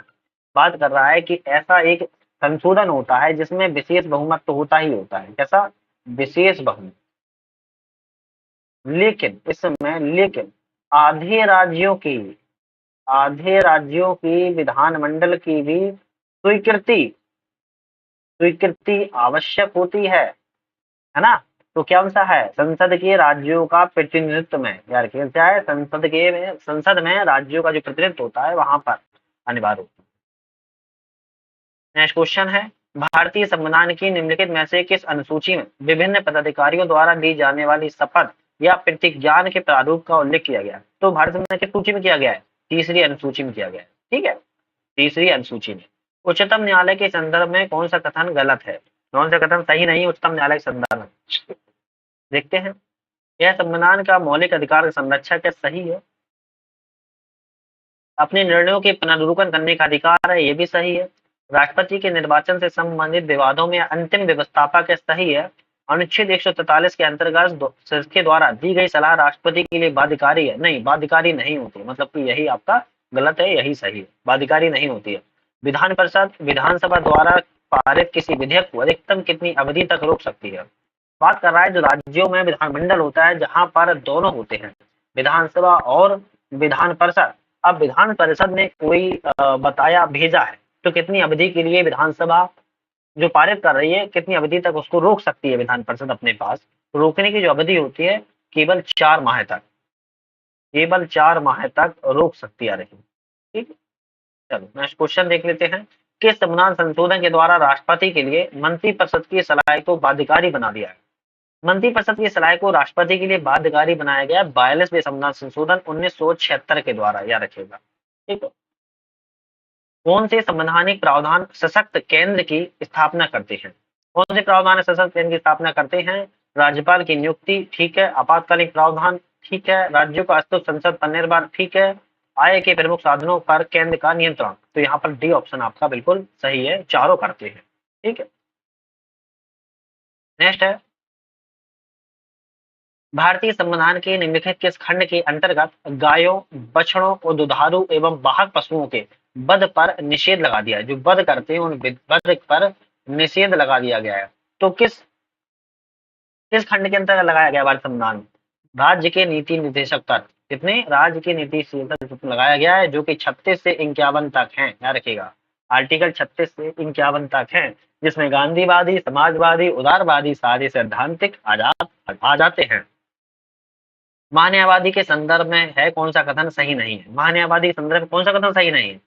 बात कर रहा है कि ऐसा एक संशोधन होता है जिसमें विशेष बहुमत तो होता ही होता है। कैसा? विशेष बहुमत। लेकिन आधे राज्यों की विधानमंडल की भी स्वीकृति स्वीकृति आवश्यक होती है ना? तो क्या सा है? संसद के राज्यों का प्रतिनिधित्व में, यार क्या है? संसद में राज्यों का जो प्रतिनिधित्व होता है वहां पर अनिवार्य होता है। नेक्स्ट क्वेश्चन है, भारतीय संविधान की निम्नलिखित में से किस अनुसूची में विभिन्न पदाधिकारियों द्वारा दी जाने वाली शपथ या प्रतिज्ञान के प्रारूप का उल्लेख किया गया है? तो भारत संविधान की सूची में किया गया है, तीसरी अनुसूची में किया गया है। ठीक है। तीसरी अनुसूची में उच्चतम न्यायालय के संदर्भ में कौन सा कथन गलत है? कौन सा कथन सही नहीं है उच्चतम न्यायालय के संदर्भ में? देखते हैं, यह संविधान का मौलिक अधिकार का संरक्षक है, सही है। अपने निर्णयों के पुनर्विलोकन करने का अधिकार है, ये भी सही है। राष्ट्रपति के निर्वाचन से संबंधित विवादों में अंतिम व्यवस्थापक है, सही है। अनुच्छेद 143 के अंतर्गत के द्वारा दी गई सलाह राष्ट्रपति के लिए बाध्यकारी है, नहीं बाध्यकारी नहीं होती, मतलब कि यही आपका गलत है, यही सही है, बाध्यकारी नहीं होती है। विधान परिषद विधानसभा द्वारा पारित किसी विधेयक को अधिकतम कितनी अवधि तक रोक सकती है? बात कर रहा है जो राज्यों में विधानमंडल होता है जहां पर दोनों होते हैं, विधानसभा और विधान परिषद। अब विधान परिषद ने कोई बताया भेजा है, तो कितनी अवधि के लिए विधानसभा जो पारित कर रही है कितनी अवधि तक उसको रोक सकती है विधान परिषद अपने पास? रोकने की जो अवधि होती है केवल 4 माह तक, केवल 4 माह तक रोक सकती है रही। ठीक है। चलो नेक्स्ट क्वेश्चन देख लेते हैं, किस संविधान संशोधन के द्वारा राष्ट्रपति के लिए मंत्रिपरिषद की सलाह को बाध्यकारी बना दिया है? मंत्रिपरिषद की सलाह को राष्ट्रपति के लिए बाध्यकारी बनाया गया 42वें संविधान संशोधन 1976 के द्वारा, याद रखिएगा। ठीक है। कौन से संवैधानिक प्रावधान सशक्त केंद्र की स्थापना करते हैं? कौन से प्रावधान सशक्त केंद्र की स्थापना करते हैं? राज्यपाल की नियुक्ति, ठीक है। आपातकालीन प्रावधान, ठीक है। राज्यों का अस्तित्व संसद पर निर्भर, ठीक है। आय के प्रमुख साधनों पर केंद्र का नियंत्रण। तो यहाँ पर डी ऑप्शन आपका बिल्कुल सही है, चारों करते हैं। ठीक है। नेक्स्ट है, भारतीय संविधान के निम्नलिखित किस खंड के अंतर्गत गायों, बछड़ों और दुधारू एवं वाहक पशुओं के वध पर निषेध लगा दिया है? जो वध करते हैं उन वध पर निषेध लगा दिया गया है। तो किस किस खंड के अंतर्गत लगाया गया भारत संविधान में? राज्य के नीति निर्देशक तक कितने? राज्य के नीति तक लगाया गया है, जो कि 36 से 51 तक है, याद रखिएगा। आर्टिकल 36 से 51 तक है, जिसमें गांधीवादी, समाजवादी, उदारवादी सारे सैद्धांतिक आजाद आ जाते हैं। महान्यायवादी के संदर्भ में है कौन सा कथन सही नहीं है? महान्यायवादी के संदर्भ में कौन सा कथन सही नहीं है?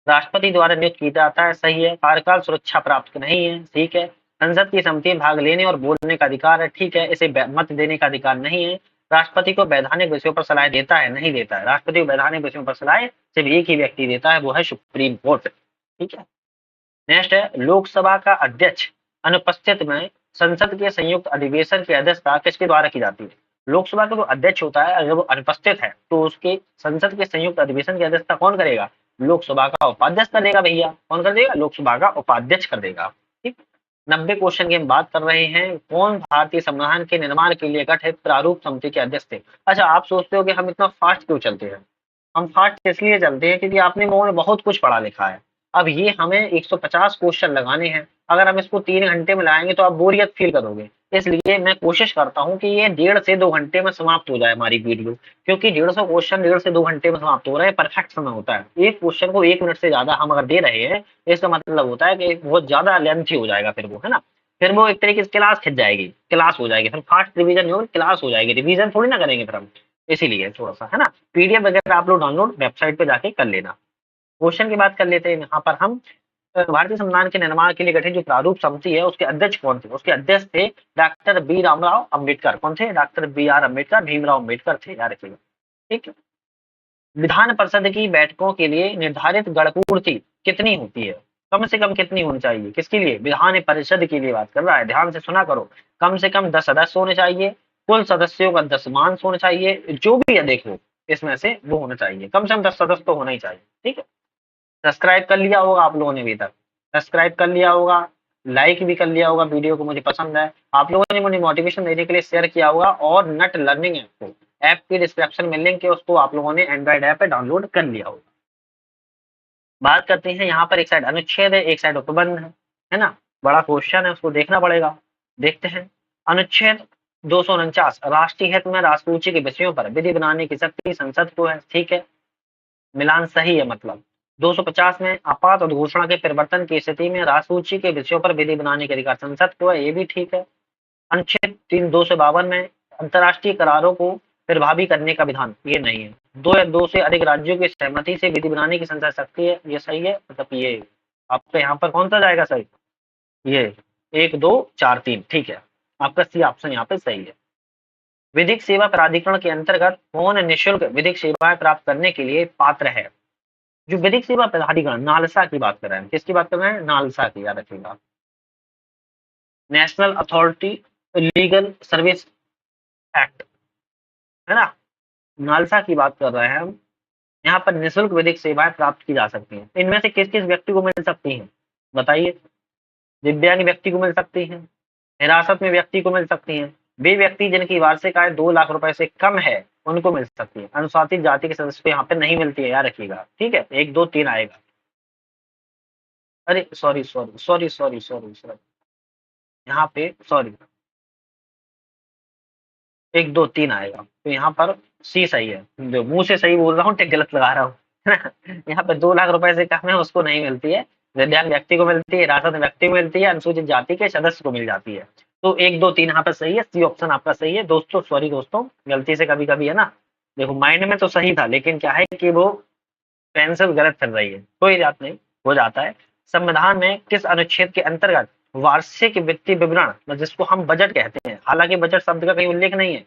राष्ट्रपति द्वारा नियुक्त किया जाता है, सही है। कार्यकाल सुरक्षा प्राप्त नहीं है, ठीक है। संसद की सम्मति में भाग लेने और बोलने का अधिकार है, ठीक है। इसे मत देने का अधिकार नहीं है। राष्ट्रपति को वैधानिक विषयों पर सलाह देता है, नहीं देता है। राष्ट्रपति को वैधानिक विषयों पर सलाह सिर्फ एक ही व्यक्ति देता है, वो है सुप्रीम कोर्ट। ठीक है। नेक्स्ट है, लोकसभा का अध्यक्ष अनुपस्थित में संसद के संयुक्त अधिवेशन की अध्यक्षता किसके द्वारा की जाती है? लोकसभा का जो अध्यक्ष होता है अगर वो अनुपस्थित है तो उसके संसद के संयुक्त अधिवेशन की अध्यक्षता कौन करेगा? लोकसभा का उपाध्यक्ष कर देगा भैया। कौन कर देगा? लोकसभा का उपाध्यक्ष कर देगा। ठीक। 90 क्वेश्चन की हम बात कर रहे हैं, कौन भारतीय संविधान के निर्माण के लिए गठित प्रारूप समिति के अध्यक्ष थे? अच्छा, आप सोचते हो कि हम इतना फास्ट क्यों चलते हैं? हम फास्ट इसलिए चलते हैं क्योंकि आपने लोगों ने बहुत कुछ पढ़ा लिखा है। अब ये हमें 150 क्वेश्चन लगाने हैं, अगर हम इसको 3 घंटे में लाएँगे तो आप बोरियत फ़ील करोगे। इसलिए मैं कोशिश करता हूँ कि ये डेढ़ से 2 घंटे में समाप्त हो जाए हमारी वीडियो, क्योंकि 150 क्वेश्चन डेढ़ से 2 घंटे में समाप्त हो रहे हैं, परफेक्ट समय होता है। एक क्वेश्चन को 1 मिनट से ज़्यादा हम अगर दे रहे हैं, इसका मतलब होता है कि बहुत ज़्यादा लेंथी हो जाएगा फिर वो, है ना? फिर वो एक तरीके से क्लास खिंच जाएगी, क्लास हो जाएगी, फिर फास्ट रिवीजन नहीं होगी, क्लास हो जाएगी, रिवीजन थोड़ी ना करेंगे फिर हम। इसीलिए थोड़ा-सा, है ना? पीडीएफ वगैरह आप लोग डाउनलोड वेबसाइट पे जाके कर लेना। क्वेश्चन की बात कर लेते हैं यहाँ पर हम। भारतीय संविधान के निर्माण के लिए गठित जो प्रारूप समिति है उसके अध्यक्ष कौन थे? उसके अध्यक्ष थे डॉक्टर बी रामराव अम्बेडकर। कौन थे? Doctor B R Ambedkar, Bhimrao Ambedkar थे, याद रखिएगा। ठीक है। विधान परिषद की बैठकों के लिए निर्धारित गणपूर्ति कितनी होती है? कम से कम कितनी होनी चाहिए? किसके लिए? विधान परिषद के लिए बात कर रहा है, ध्यान से सुना करो। कम से कम 10 सदस्य होने चाहिए, कुल सदस्यों का 10 होना चाहिए, जो भी है देखो इसमें से वो होना चाहिए, कम से कम 10 सदस्य तो होना ही चाहिए। ठीक है। सब्सक्राइब कर लिया होगा आप लोगों ने अभी तक, सब्सक्राइब कर लिया होगा, लाइक भी कर लिया होगा, वीडियो को मुझे पसंद है, आप लोगों ने मुझे मोटिवेशन देने के लिए शेयर किया होगा, और नट लर्निंग ऐप को, ऐप की डिस्क्रिप्शन में लिंक है, उसको आप लोगों ने एंड्रॉइड ऐप पे डाउनलोड कर लिया होगा। बात करते हैं यहाँ पर, एक साइड अनुच्छेद है, एक साइड उपबंध है ना? बड़ा क्वेश्चन है, उसको देखना पड़ेगा। देखते हैं। अनुच्छेद 249 राष्ट्रीय हित में राष्ट्रसूची के विषयों पर विधि बनाने की शक्ति संसद को है। ठीक है, मिलान सही है। मतलब 250 में आपात उद्घोषणा के परिवर्तन की स्थिति में राष्ट्रसूची के विषयों पर विधि बनाने के अधिकार संसद को है, ये भी ठीक है। अनुच्छेद 252 में अंतर्राष्ट्रीय करारों को प्रभावी करने का विधान, ये नहीं है। 2 या 2 से अधिक राज्यों की सहमति से विधि बनाने की संसद शक्ति है, ये सही है। मतलब ये आपका यहाँ पर कौन सा जाएगा सही? ये 1 2 4 3, ठीक है, आपका सी ऑप्शन यहाँ पे सही है। विधिक सेवा प्राधिकरण के अंतर्गत कौन निःशुल्क विधिक सेवाएं प्राप्त करने के लिए पात्र है? जो विधिक सेवा प्राधिकरण, नालसा की बात कर रहे हैं, किसकी बात कर रहे हैं? नालसा की, याद रखिएगा। National authority legal service act, है ना? नालसा की बात कर रहे हैं हम। यहाँ पर निःशुल्क विधिक सेवाएं प्राप्त की जा सकती हैं। इनमें से किस किस व्यक्ति को मिल सकती हैं? बताइए। दिव्यांग व्यक्ति को मिल सकती हैं, हिरासत में व्यक्ति को मिल सकती हैं, वे व्यक्ति जिनकी वार्षिक आय 2 लाख रुपए से कम है उनको मिल सकती है। अनुसूचित जाति के सदस्य को यहाँ पे नहीं मिलती है, याद रखिएगा। ठीक है, 1 2 3 आएगा। अरे sorry sorry sorry sorry sorry sorry, यहाँ पे सॉरी, 1 2 3 आएगा, तो यहाँ पर सी सही है। जो मुंह से सही बोल रहा हूँ, टिक गलत लगा रहा हूँ, है ना? यहाँ पे 2 लाख रुपए से कम है उसको नहीं मिलती है, दिव्यांग व्यक्ति को मिलती है, हिरासत में व्यक्ति को मिलती है, अनुसूचित जाति के सदस्य को मिल जाती है। तो 1 2 3 यहाँ पे सही है, सी ऑप्शन आपका सही है। दोस्तों सॉरी दोस्तों, गलती से कभी कभी है ना, देखो माइंड में तो सही था, लेकिन क्या है कि वो पेंसिल गलत चल रही है, कोई बात नहीं, हो जाता है। संविधान में किस अनुच्छेद के अंतर्गत वार्षिक वित्तीय विवरण, मतलब जिसको हम बजट कहते हैं, हालांकि बजट शब्द का कहीं उल्लेख नहीं है,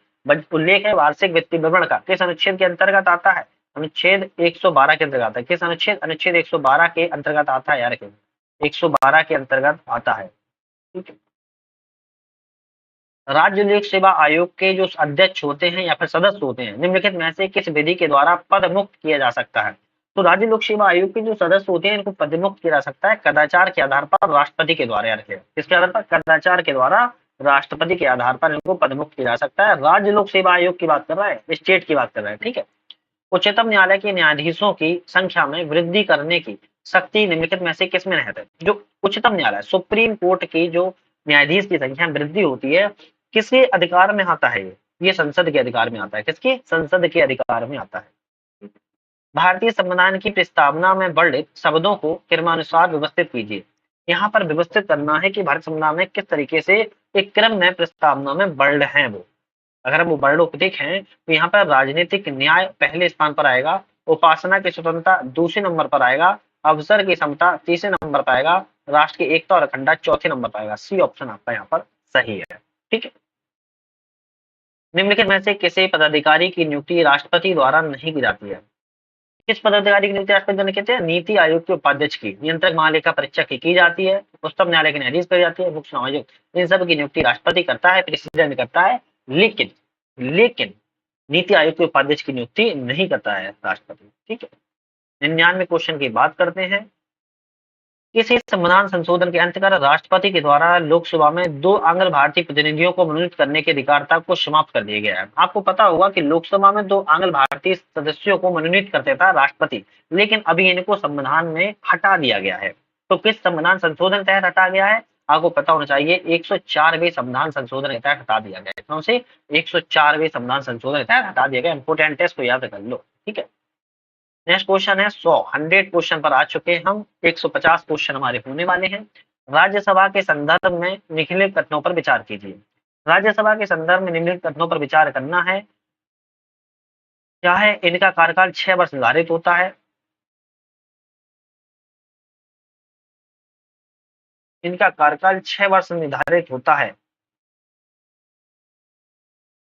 उल्लेख है वार्षिक वित्तीय विवरण का, किस अनुच्छेद के अंतर्गत आता है? अनुच्छेद 112 के अंतर्गत आता है। किस अनुच्छेद? अनुच्छेद 112 के अंतर्गत आता है, यार 112 के अंतर्गत आता है। ठीक है। राज्य लोक सेवा आयोग के जो अध्यक्ष होते हैं या फिर सदस्य होते हैं, निम्नलिखित में से किस विधि के द्वारा पद मुक्त किया जा सकता है? तो राज्य लोक सेवा आयोग के जो सदस्य होते हैं इनको पद मुक्त किया जा सकता है कदाचार के आधार पर, राष्ट्रपति के द्वारा। यार किसके आधार पर? कदाचार के द्वारा, राष्ट्रपति के आधार पर इनको पद मुक्त किया जा सकता है। राज्य लोक सेवा आयोग की बात कर रहा है, स्टेट की बात कर रहा है। ठीक है। उच्चतम न्यायालय के न्यायाधीशों की संख्या में वृद्धि करने की शक्ति निम्नलिखित में से किसमें निहित है? जो उच्चतम न्यायालय, सुप्रीम कोर्ट की जो न्यायाधीश की संख्या में वृद्धि होती है, किसके अधिकार में आता है? ये संसद के अधिकार में आता है। किसके? संसद के अधिकार में आता है। भारतीय संविधान की प्रस्तावना में वर्णित शब्दों को क्रमानुसार व्यवस्थित कीजिए। यहाँ पर व्यवस्थित करना है कि भारतीय संविधान में किस तरीके से एक क्रम में प्रस्तावना में वर्ण है वो। अगर हम वो वर्णों को देखें तो यहाँ पर राजनीतिक न्याय पहले स्थान पर आएगा, उपासना की स्वतंत्रता दूसरे नंबर पर आएगा, अवसर की समता तीसरे नंबर पर आएगा, राष्ट्र की एकता और अखंडता चौथे नंबर पर आएगा। सी ऑप्शन आपका यहाँ पर सही है। ठीक है। निम्नलिखित में से किसी पदाधिकारी की नियुक्ति राष्ट्रपति द्वारा नहीं की जाती है? किस पदाधिकारी की नियुक्ति राष्ट्रपति द्वारा कहते हैं? नीति आयोग के उपाध्यक्ष की, नियंत्रक महालेखा परीक्षक की जाती है, उच्चतम न्यायालय के न्यायाधीश की जाती है, मुख्य चुनाव आयुक्त, इन सब की नियुक्ति राष्ट्रपति करता है, प्रेसिडेंट करता है। लेकिन लेकिन नीति आयोग के उपाध्यक्ष की नियुक्ति नहीं करता है राष्ट्रपति। ठीक है। 99 क्वेश्चन की बात करते हैं। किसी संविधान संशोधन के अंतर्गत राष्ट्रपति के द्वारा लोकसभा में 2 आंग्ल भारतीय प्रतिनिधियों को मनोनीत करने के अधिकारता को समाप्त कर दिया गया है। आपको पता होगा कि लोकसभा में 2 आंग्ल भारतीय सदस्यों को मनोनीत करते था राष्ट्रपति, लेकिन अभी इनको संविधान में हटा दिया गया है। तो किस संविधान संशोधन के तहत हटा गया है? आपको पता होना चाहिए 104वें संविधान संशोधन के तहत हटा दिया गया है। कौन से? 104वें संविधान संशोधन के तहत हटा दिया गया। इंपोर्टेंट है, इसको याद कर लो। ठीक है, नेक्स्ट क्वेश्चन है 100 क्वेश्चन पर आ चुके हैं हम। 150 क्वेश्चन हमारे होने वाले हैं। राज्यसभा के संदर्भ में निम्नलिखित कथनों पर विचार कीजिए। राज्यसभा के संदर्भ में निम्नलिखित कथनों पर विचार करना है। क्या है? इनका कार्यकाल 6 वर्ष निर्धारित होता है। इनका कार्यकाल 6 वर्ष निर्धारित होता है।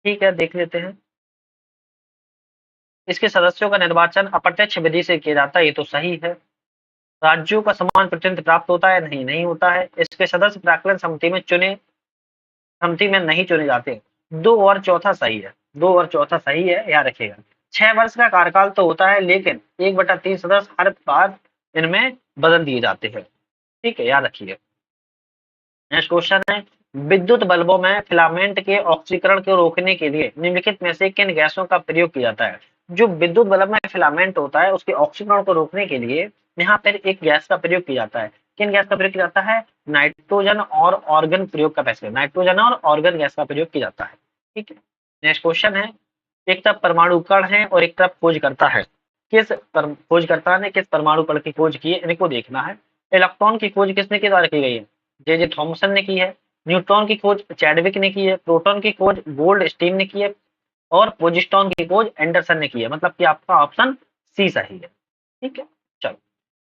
ठीक है, देख लेते हैं। इसके सदस्यों का निर्वाचन अप्रत्यक्ष विधि से किया जाता है, ये तो सही है। राज्यों का समान प्रतिनिधित्व प्राप्त होता है, नहीं नहीं होता है। इसके सदस्य प्राक्कलन समिति में नहीं चुने जाते। 2 और चौथा सही है। 2 और चौथा सही है, याद रखिएगा। 6 वर्ष का कार्यकाल तो होता है, लेकिन 1/3 सदस्य हर बार इनमें बदल दिए जाते हैं। ठीक है, याद रखिए। नेक्स्ट क्वेश्चन है, विद्युत बल्बों में फिलामेंट के ऑक्सीकरण को रोकने के लिए निम्नलिखित में से किन गैसों का प्रयोग किया जाता है? जो विद्युत बल्ब में फिलामेंट होता है, उसके ऑक्सीकरण को रोकने के लिए यहाँ पर एक गैस का प्रयोग किया जाता है। किन गैस का प्रयोग किया जाता है? नाइट्रोजन और ऑर्गन प्रयोग का पैसे, नाइट्रोजन और ऑर्गन गैस का प्रयोग किया जाता है। ठीक है, नेक्स्ट क्वेश्चन है, एक तरफ परमाणु कण है और एक तरफ खोजकर्ता है। खोजकर्ता ने किस परमाणु कण की खोज की है, इनको देखना है। इलेक्ट्रॉन की खोज किसने के द्वारा की गई है? जे थॉमसन ने की है। न्यूट्रॉन की खोज चैडविक ने की है। प्रोटॉन की खोज गोल्ड स्टीन ने की है। और पोजिस्ट्रॉन की खोज एंडरसन ने की है। मतलब कि आपका ऑप्शन सी सही है। ठीक है, चलो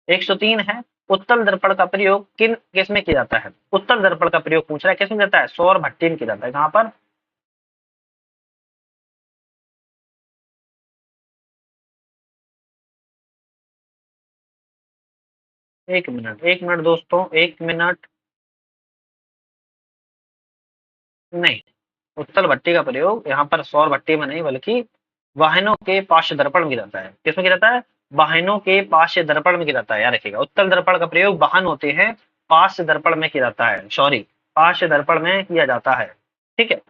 103 है, उत्तल दर्पण का प्रयोग किस में किया जाता है? उत्तल दर्पण का प्रयोग पूछ रहा है, किस में जाता है? सौर भट्टी में किया जाता है। कहां पर? एक मिनट, एक मिनट दोस्तों, एक मिनट। नहीं, उत्तल भट्टी का प्रयोग यहाँ पर सौर भट्टी में नहीं, बल्कि वाहनों के पार्श्व दर्पण में किया जाता है। किसमें किया जाता है? वाहनों के पार्श्व दर्पण में किया जाता है, याद रखिएगा। उत्तल दर्पण का प्रयोग वाहन होते हैं, पार्श्व दर्पण में किया जाता है। सॉरी, पार्श्व दर्पण में किया जाता है। ठीक है,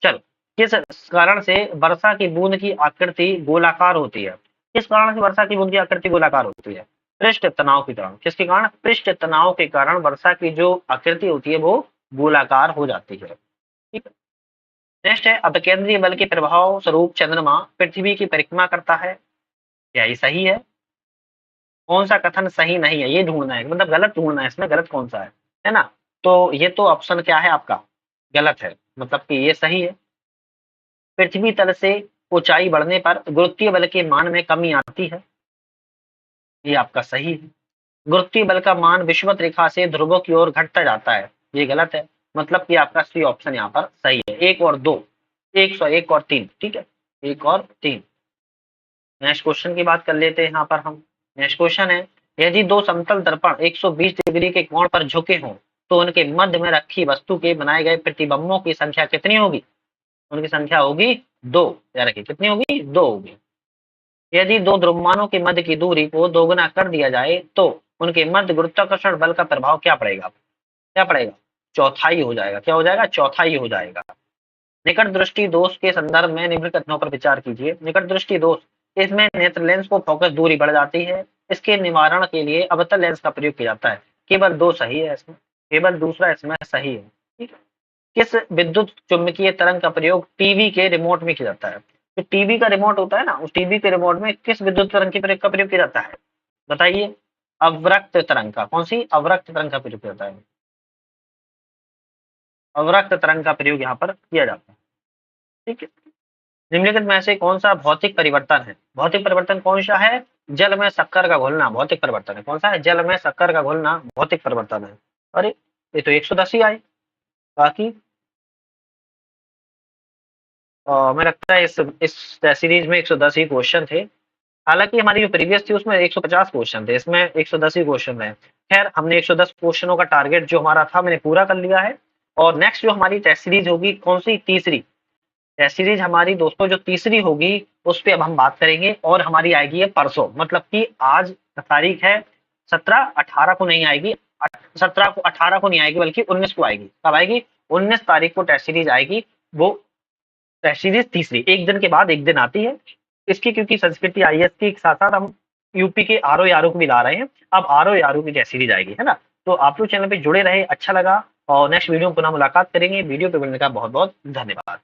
चलो। किस कारण से वर्षा की बूंद की आकृति गोलाकार होती है? किस कारण से वर्षा की बूंद की आकृति गोलाकार होती है? पृष्ठ तनाव के कारण। किसके कारण? पृष्ठ तनाव के कारण वर्षा की जो आकृति होती है वो गोलाकार हो जाती है। ठीक है, नेक्स्ट है, अपकेंद्रीय बल के प्रभाव स्वरूप चंद्रमा पृथ्वी की परिक्रमा करता है। क्या ये सही है? कौन सा कथन सही नहीं है, ये ढूंढना है, मतलब गलत ढूंढना है, इसमें गलत कौन सा है ना? तो ये तो ऑप्शन क्या है आपका? गलत है, मतलब कि ये सही है। पृथ्वी तल से ऊंचाई बढ़ने पर गुरुत्वीय बल के मान में कमी आती है, ये आपका सही है। गुरुत्वीय बल का मान विषुवत रेखा से ध्रुवों की ओर घटता जाता है, ये गलत है। मतलब कि आपका सी ऑप्शन यहाँ पर सही है। 1 और 2, 1 और 3। ठीक है, 1 और 3। नेक्स्ट क्वेश्चन की बात कर लेते हैं यहाँ पर हम। नेक्स्ट क्वेश्चन है, यदि दो समतल दर्पण 120 डिग्री के कोण पर झुके हों तो उनके मध्य में रखी वस्तु के बनाए गए प्रतिबिंबों की संख्या कितनी होगी? उनकी संख्या होगी 2। याद रखिए, कितनी होगी? 2 होगी। यदि दो द्रव्यमानों के मध्य की दूरी को दोगुना कर दिया जाए तो उनके मध्य गुरुत्वाकर्षण बल का प्रभाव क्या पड़ेगा? क्या पड़ेगा? चौथाई हो जाएगा। क्या हो जाएगा? चौथाई हो जाएगा। निकट दृष्टि दोष के संदर्भ में निम्न कथनों पर विचार कीजिए। निकट दृष्टि दोष, इसमें नेत्र लेंस को फोकस दूरी बढ़ जाती है। इसके निवारण के लिए अवतल लेंस का प्रयोग किया जाता है। केवल 2 सही है इसमें, केवल दूसरा इसमें सही है। ठीक है, किस विद्युत चुम्बकीय तरंग का प्रयोग टीवी के रिमोट में किया जाता है? जो टीवी का रिमोट होता है ना, उस टीवी के रिमोट में किस विद्युत तरंग के प्रयोग का प्रयोग किया जाता है? बताइए। अवरक्त तरंग का। कौन सी? अवरक्त तरंग का प्रयोग किया जाता है। अवरक्त तरंग का प्रयोग यहाँ पर किया जाता है। ठीक है, निम्नलिखित में से कौन सा भौतिक परिवर्तन है? भौतिक परिवर्तन कौन सा है? जल में शक्कर का घुलना भौतिक परिवर्तन है। कौन सा है? जल में शक्कर का घुलना भौतिक परिवर्तन है। अरे, ये तो 110 ही आए। बाकी मुझे लगता है इस सीरीज में 110 ही क्वेश्चन थे। हालांकि हमारी जो प्रीवियस थी उसमें 150 क्वेश्चन थे, इसमें 110 ही क्वेश्चन है। खैर, हमने 110 क्वेश्चनों का टारगेट जो हमारा था मैंने पूरा कर लिया है। और नेक्स्ट जो हमारी टेस्ट सीरीज होगी, कौन सी? तीसरी टेस्ट सीरीज हमारी दोस्तों जो तीसरी होगी उस पर अब हम बात करेंगे। और हमारी आएगी है परसों, मतलब कि आज तारीख है 17, 18 को नहीं आएगी, 17 को 18 को नहीं आएगी, बल्कि 19 को आएगी। कब आएगी? 19 तारीख को टेस्ट सीरीज आएगी। वो टेस्ट सीरीज तीसरी, एक दिन के बाद एक दिन आती है इसकी, क्योंकि संस्कृति आईएएस के साथ साथ हम यूपी के आरओ यारो को भी ला रहे हैं। अब आरओ यारो की टेस्ट सीरीज आएगी, है ना। तो आप लोग चैनल पे जुड़े रहे, अच्छा लगा, और नेक्स्ट वीडियो में पुनः मुलाकात करेंगे। वीडियो पे मिलने का बहुत बहुत धन्यवाद।